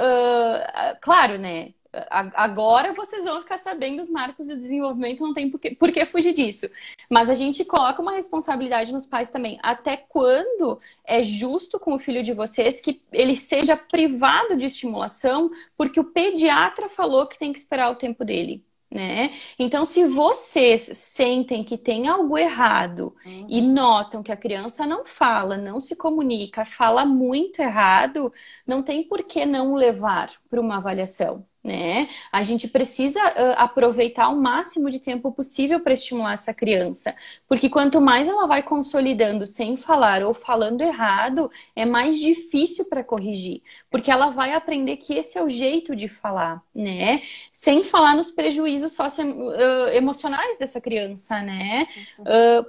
claro, né? Agora vocês vão ficar sabendo os marcos do desenvolvimento, não tem por que fugir disso. Mas a gente coloca uma responsabilidade nos pais também. Até quando é justo com o filho de vocês que ele seja privado de estimulação porque o pediatra falou que tem que esperar o tempo dele? Né? Então, se vocês sentem que tem algo errado e Uhum. notam que a criança não fala, não se comunica, fala muito errado, não tem por que não levar para uma avaliação. Né? A gente precisa aproveitar o máximo de tempo possível para estimular essa criança, porque quanto mais ela vai consolidando sem falar ou falando errado, é mais difícil para corrigir, porque ela vai aprender que esse é o jeito de falar, né? Sem falar nos prejuízos socioemocionais dessa criança, né?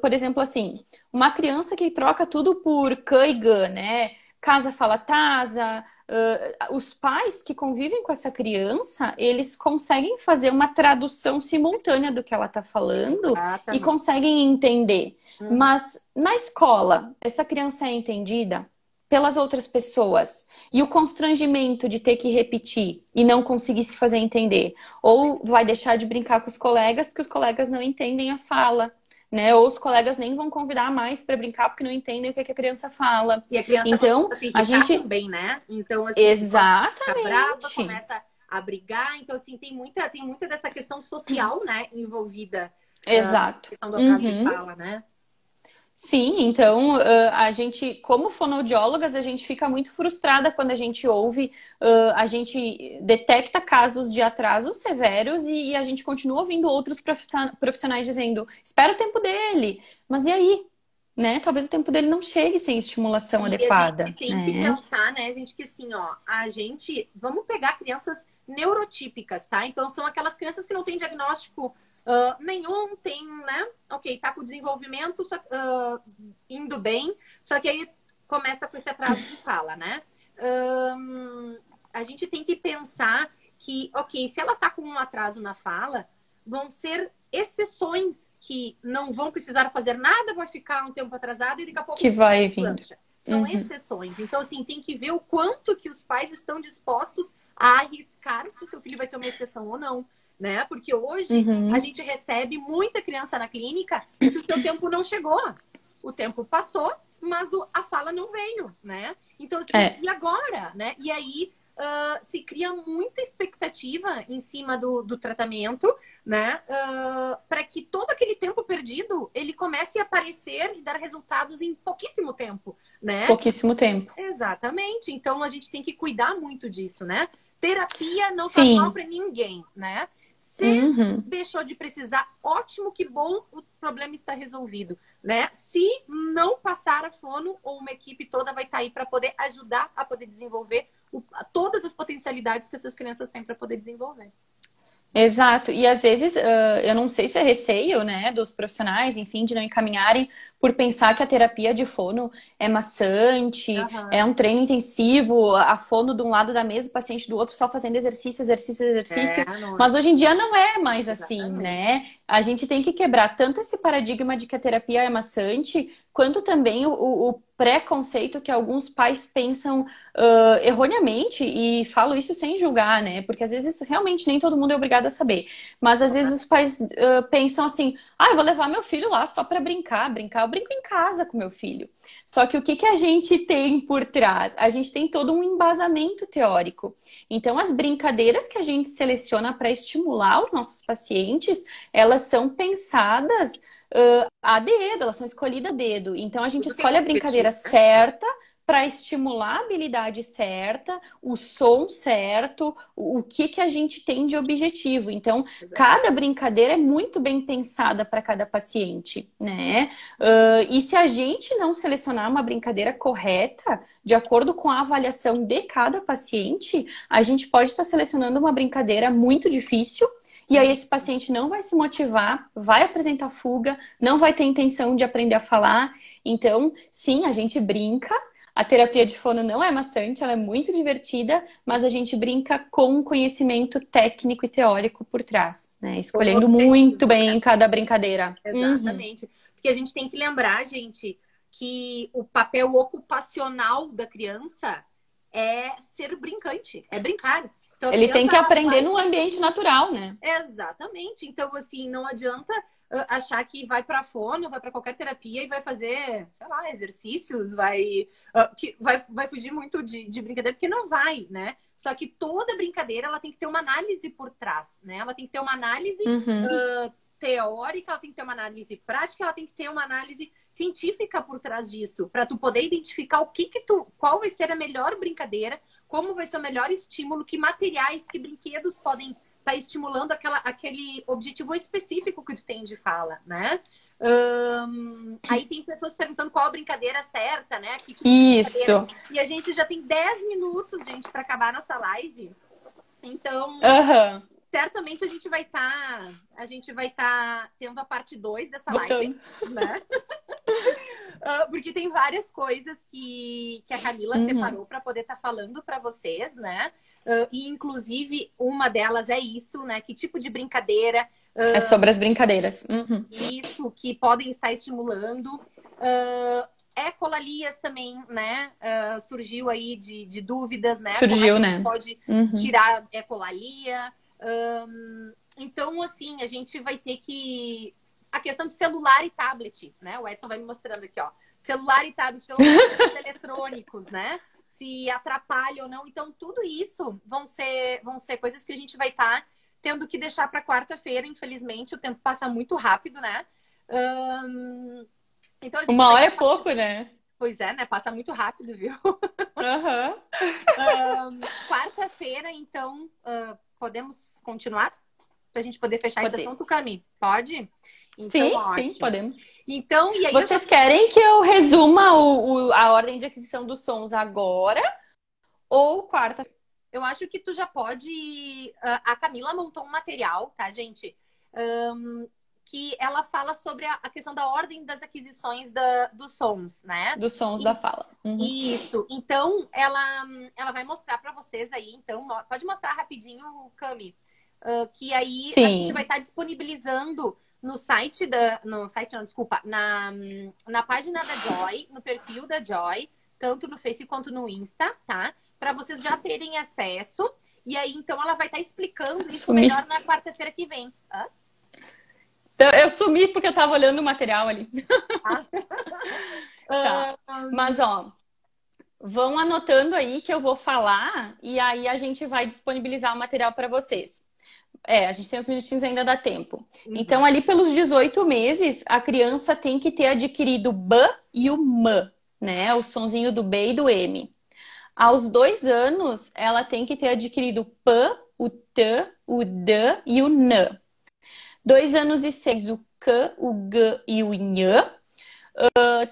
Por exemplo, assim, uma criança que troca tudo por cã e gã, né? Casa fala tasa, os pais que convivem com essa criança, eles conseguem fazer uma tradução simultânea do que ela está falando e Exatamente. conseguem entender. Uhum. Mas na escola, essa criança é entendida pelas outras pessoas e o constrangimento de ter que repetir e não conseguir se fazer entender, ou vai deixar de brincar com os colegas porque os colegas não entendem a fala. Né? Ou os colegas nem vão convidar mais para brincar porque não entendem o que a criança fala. E a criança Então, começa a se a irritar gente. também, né? Então, assim, começa a ficar brava, Exatamente. começa a brigar. Então, assim, tem muita dessa questão social, né, envolvida na Exato. questão do atraso de Uhum. fala, né? Sim, então a gente, como fonoaudiólogas, a gente fica muito frustrada quando a gente ouve, a gente detecta casos de atrasos severos e a gente continua ouvindo outros profissionais dizendo, espera o tempo dele, mas e aí? Né? Talvez o tempo dele não chegue sem estimulação E a gente adequada, tem que né? pensar, né, gente, que assim, ó, a gente. Vamos pegar crianças neurotípicas, tá? Então, são aquelas crianças que não têm diagnóstico nenhum, tem, né? Ok, tá com o desenvolvimento indo bem, só que aí começa com esse atraso de fala, né? A gente tem que pensar que, ok, se ela tá com um atraso na fala, vão ser exceções que não vão precisar fazer nada, vai ficar um tempo atrasado e daqui a pouco Que vai vindo. plancha. São Uhum. exceções. Então, assim, tem que ver o quanto que os pais estão dispostos a arriscar se o seu filho vai ser uma exceção ou não, né? Porque hoje a Uhum. gente recebe muita criança na clínica que o seu tempo não chegou. O tempo passou, mas a fala não veio, né? Então, assim, É, e agora, né? E aí se cria muita expectativa em cima do tratamento, né? Para que todo aquele tempo perdido ele comece a aparecer e dar resultados em pouquíssimo tempo, né? pouquíssimo tempo. Exatamente. Então a gente tem que cuidar muito disso, né? Terapia não faz mal Sim. para ninguém, né? Se Uhum. deixou de precisar, ótimo, que bom, o problema está resolvido, né? Se não passar a fono, ou uma equipe toda vai estar aí para poder ajudar a poder desenvolver todas as potencialidades que essas crianças têm para poder desenvolver. Exato, e às vezes eu não sei se é receio, né, dos profissionais, enfim, de não encaminharem por pensar que a terapia de fono é maçante, é Aham. um treino intensivo, a fono de um lado da mesa, o paciente do outro só fazendo exercício, exercício, exercício, Não é. mas hoje em dia não é mais assim, Exatamente. né? A gente tem que quebrar tanto esse paradigma de que a terapia é maçante, quanto também o preconceito que alguns pais pensam erroneamente, e falo isso sem julgar, né? Porque às vezes realmente nem todo mundo é obrigado a saber. Mas às vezes os pais pensam assim: ah, eu vou levar meu filho lá só para brincar. Brincar, eu brinco em casa com meu filho. Só que o que a gente tem por trás? A gente tem todo um embasamento teórico. Então, as brincadeiras que a gente seleciona para estimular os nossos pacientes, elas são pensadas a dedo, elas são escolhidas a dedo. Então, a gente Tudo tem um escolhe a brincadeira objetivo, né? certa para estimular a habilidade certa, o som certo, o que a gente tem de objetivo. Então, cada Exatamente. brincadeira é muito bem pensada para cada paciente, né? E se a gente não selecionar uma brincadeira correta, de acordo com a avaliação de cada paciente, a gente pode estar selecionando uma brincadeira muito difícil E aí esse paciente não vai se motivar, vai apresentar fuga, não vai ter intenção de aprender a falar. Então, sim, a gente brinca. A terapia de fono não é maçante, ela é muito divertida, mas a gente brinca com conhecimento técnico e teórico por trás, né? Com Escolhendo objetivo, muito bem né? cada brincadeira. Uhum. Exatamente. Porque a gente tem que lembrar, gente, que o papel ocupacional da criança é ser brincante, é brincar. Então, a Ele tem criança que ela aprender vai no ambiente natural, né? Exatamente. Então, assim, não adianta achar que vai para fono, vai para qualquer terapia e vai fazer, sei lá, exercícios, vai fugir muito de brincadeira, porque não vai, né? Só que toda brincadeira, ela tem que ter uma análise por trás, né? Ela tem que ter uma análise Uhum. teórica, ela tem que ter uma análise prática, ela tem que ter uma análise científica por trás disso, para tu poder identificar qual vai ser a melhor brincadeira, como vai ser o melhor estímulo, que materiais, que brinquedos podem estar estimulando aquele objetivo específico que tu tem de fala, né? Aí tem pessoas perguntando qual a brincadeira certa, né? Que tipo de Isso. E a gente já tem 10 minutos, gente, para acabar nossa live. Então, Uhum. certamente a gente vai estar tendo a parte 2 dessa live, né? Porque tem várias coisas que a Camila separou para poder estar falando para vocês, né? E inclusive uma delas é isso, né? Que tipo de brincadeira? É sobre as brincadeiras. Uhum. Isso, que podem estar estimulando. Ecolalias também, né? Surgiu aí de dúvidas, né? Surgiu, Como é que a gente né? pode Uhum. tirar ecolalia? Então, assim, a gente vai ter que... A questão de celular e tablet, né? O Edson vai me mostrando aqui, ó. Celular e tablet são os eletrônicos, né? Se atrapalha ou não. Então, tudo isso vão ser coisas que a gente vai estar tendo que deixar para quarta-feira. Infelizmente, o tempo passa muito rápido, né? Então, a gente Uma hora é pouco, né? Pois é, né? Passa muito rápido, viu? Uhum. Quarta-feira, então, podemos continuar? Para a gente poder fechar esse assunto, Cami? Pode? Então, sim, ótimo. sim, podemos. Então, e aí vocês querem que eu resuma a ordem de aquisição dos sons agora ou quarta? Eu acho que tu já pode... A Camila montou um material, tá, gente? Que ela fala sobre a questão da ordem das aquisições dos sons, né? Dos sons da fala. Uhum. Isso. Então, ela vai mostrar para vocês aí. Então, pode mostrar rapidinho, Cami. Que aí a gente vai estar disponibilizando no site na página da Joy, no perfil da Joy, tanto no Face quanto no Insta, tá? Para vocês já terem acesso. E aí, então, ela vai estar explicando isso melhor na quarta-feira que vem. Eu sumi porque eu tava olhando o material ali. Tá. Mas, ó, vão anotando aí que eu vou falar e aí a gente vai disponibilizar o material para vocês. A gente tem uns minutinhos, ainda dá tempo. Então, ali pelos 18 meses, a criança tem que ter adquirido o B e o M, né? O sonzinho do B e do M. Aos 2 anos, ela tem que ter adquirido o P, o T, o D e o N. 2 anos e 6, o K, o G e o Nh.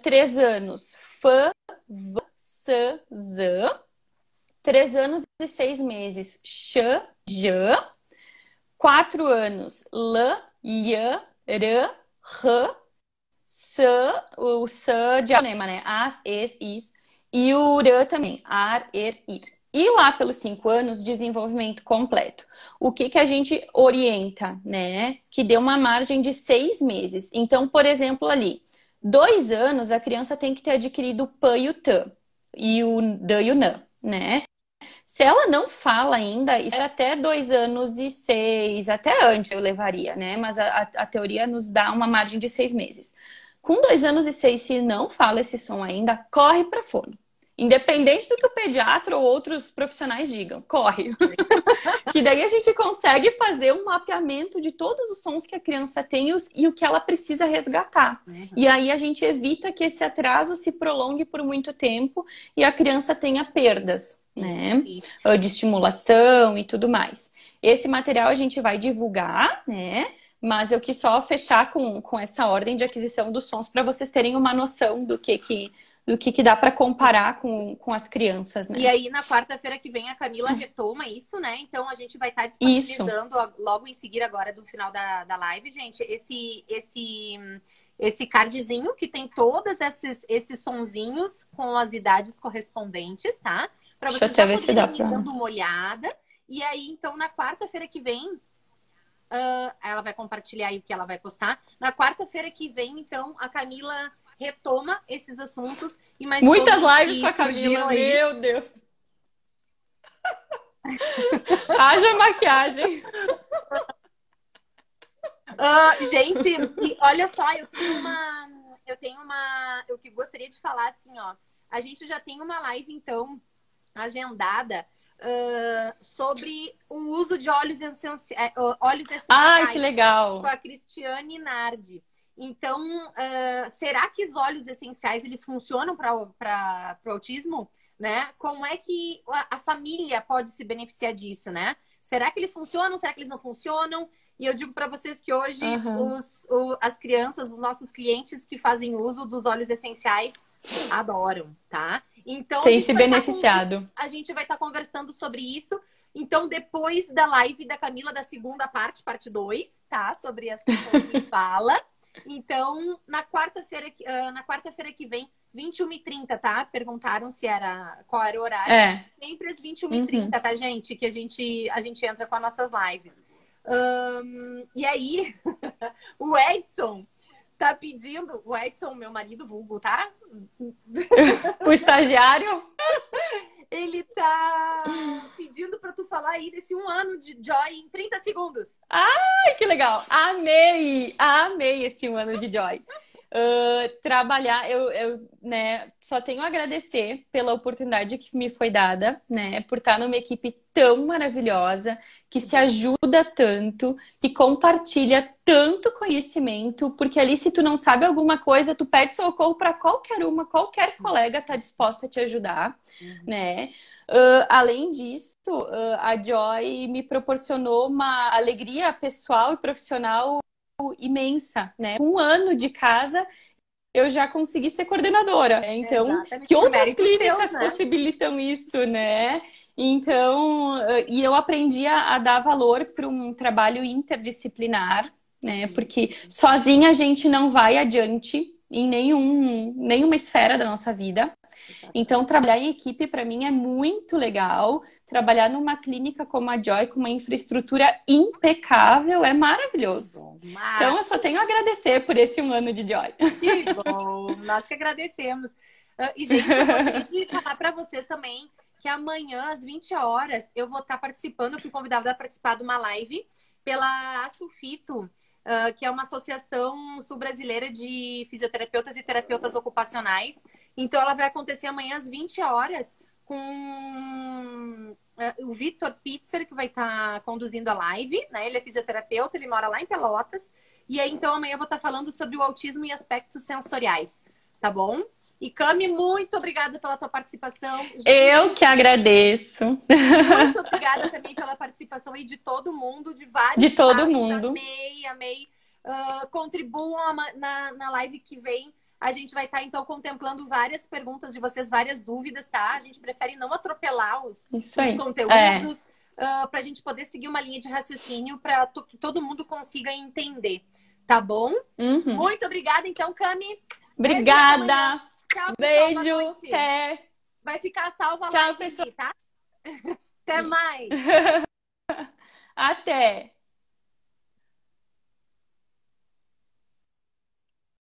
3 anos, F, V, S, Z. 3 anos e 6 meses, X, J. 4 anos, L, Y, R, R. S, o S de fonema, né? As, es, is. E o R também, ar, er, ir. E lá pelos 5 anos, desenvolvimento completo. O que a gente orienta, né? Que dê uma margem de 6 meses. Então, por exemplo, ali, 2 anos, a criança tem que ter adquirido o P e o T. E o D e o N, né? Se ela não fala ainda, isso era até 2 anos e 6, até antes eu levaria, né? Mas a teoria nos dá uma margem de 6 meses. Com 2 anos e 6, se não fala esse som ainda, corre para fono. Independente do que o pediatra ou outros profissionais digam, corre. Que daí a gente consegue fazer um mapeamento de todos os sons que a criança tem e o que ela precisa resgatar. E aí a gente evita que esse atraso se prolongue por muito tempo e a criança tenha perdas, né? De estimulação e tudo mais. Esse material a gente vai divulgar, né? Mas eu quis só fechar com essa ordem de aquisição dos sons para vocês terem uma noção do que do que dá para comparar com as crianças, né? E aí, na quarta-feira que vem, a Camila retoma isso, né? Então, a gente vai estar Isso. disponibilizando logo em seguida, agora do final da live, gente, esse cardzinho que tem todos esses sonzinhos com as idades correspondentes, tá? Para Deixa eu vocês até já ver se dá poderem ir pra... dando uma olhada. E aí, então, na quarta-feira que vem, ela vai compartilhar aí o que ela vai postar. Na quarta-feira que vem, então, a Camila retoma esses assuntos e mais Muitas todos lives que com a surgiram Camila, aí. meu Deus. Haja maquiagem. Gente, e olha só, eu que gostaria de falar assim, ó. A gente já tem uma live, então, agendada sobre o uso de óleos essenciais Ai, que legal. com a Cristiane Nardi. Então, será que os óleos essenciais eles funcionam para o autismo? Né? Como é que a família pode se beneficiar disso, né? Será que eles funcionam? Será que eles não funcionam? E eu digo para vocês que hoje as crianças, os nossos clientes que fazem uso dos óleos essenciais adoram, tá? Então tem se beneficiado. A gente vai estar conversando sobre isso. Então, depois da live da Camila, da segunda parte 2, tá? Sobre as questões que fala. Então, na quarta-feira que vem, 21h30, tá? Perguntaram qual era o horário. Sempre às 21h30, tá, gente? Que a gente entra com as nossas lives. E aí, o Edson tá pedindo... O Edson, meu marido vulgo, tá? O estagiário? Ele tá pedindo pra tu falar aí desse 1 ano de Joy em 30 segundos. Ai, que legal! Amei! Amei esse 1 ano de Joy. Trabalhar, eu né, só tenho a agradecer pela oportunidade que me foi dada, né, por estar numa equipe tão maravilhosa, que se ajuda tanto, que compartilha tanto conhecimento, porque ali se tu não sabe alguma coisa, tu pede socorro para qualquer colega tá disposta a te ajudar, né? Além disso, a Joy me proporcionou uma alegria pessoal e profissional imensa, né? 1 ano de casa, eu já consegui ser coordenadora. Então, exatamente. Que outras clínicas possibilitam isso, né? Então, e eu aprendi a dar valor para um trabalho interdisciplinar, né? Porque sozinha a gente não vai adiante em nenhuma esfera da nossa vida. Então, trabalhar em equipe, para mim, é muito legal. Trabalhar numa clínica como a Joy, com uma infraestrutura impecável, é maravilhoso. Então, eu só tenho a agradecer por esse 1 ano de Joy. Que bom! Nós que agradecemos. E, gente, eu gostaria de falar para vocês também que amanhã, às 20 horas, eu vou estar participando, eu fui convidada a participar de uma live pela Asufito, que é uma associação sul-brasileira de fisioterapeutas e terapeutas ocupacionais. Então, ela vai acontecer amanhã às 20 horas com o Vitor Pitzer, que vai estar conduzindo a live, né? Ele é fisioterapeuta, ele mora lá em Pelotas. E aí, então, amanhã eu vou estar falando sobre o autismo e aspectos sensoriais, tá bom? E Cami, muito obrigada pela tua participação. Gente, eu que agradeço. Muito obrigada também pela participação aí de todo mundo, de vários. De todo mundo. Amei. Contribuam na live que vem. A gente vai estar, então, contemplando várias perguntas de vocês, várias dúvidas, tá? A gente prefere não atropelar os conteúdos para a gente poder seguir uma linha de raciocínio para que todo mundo consiga entender, tá bom? Muito obrigada, então, Cami. Obrigada. Tchau, beijo. Até. Vai ficar salva Tchau, lá, pessoal. Tá? Até mais. Até.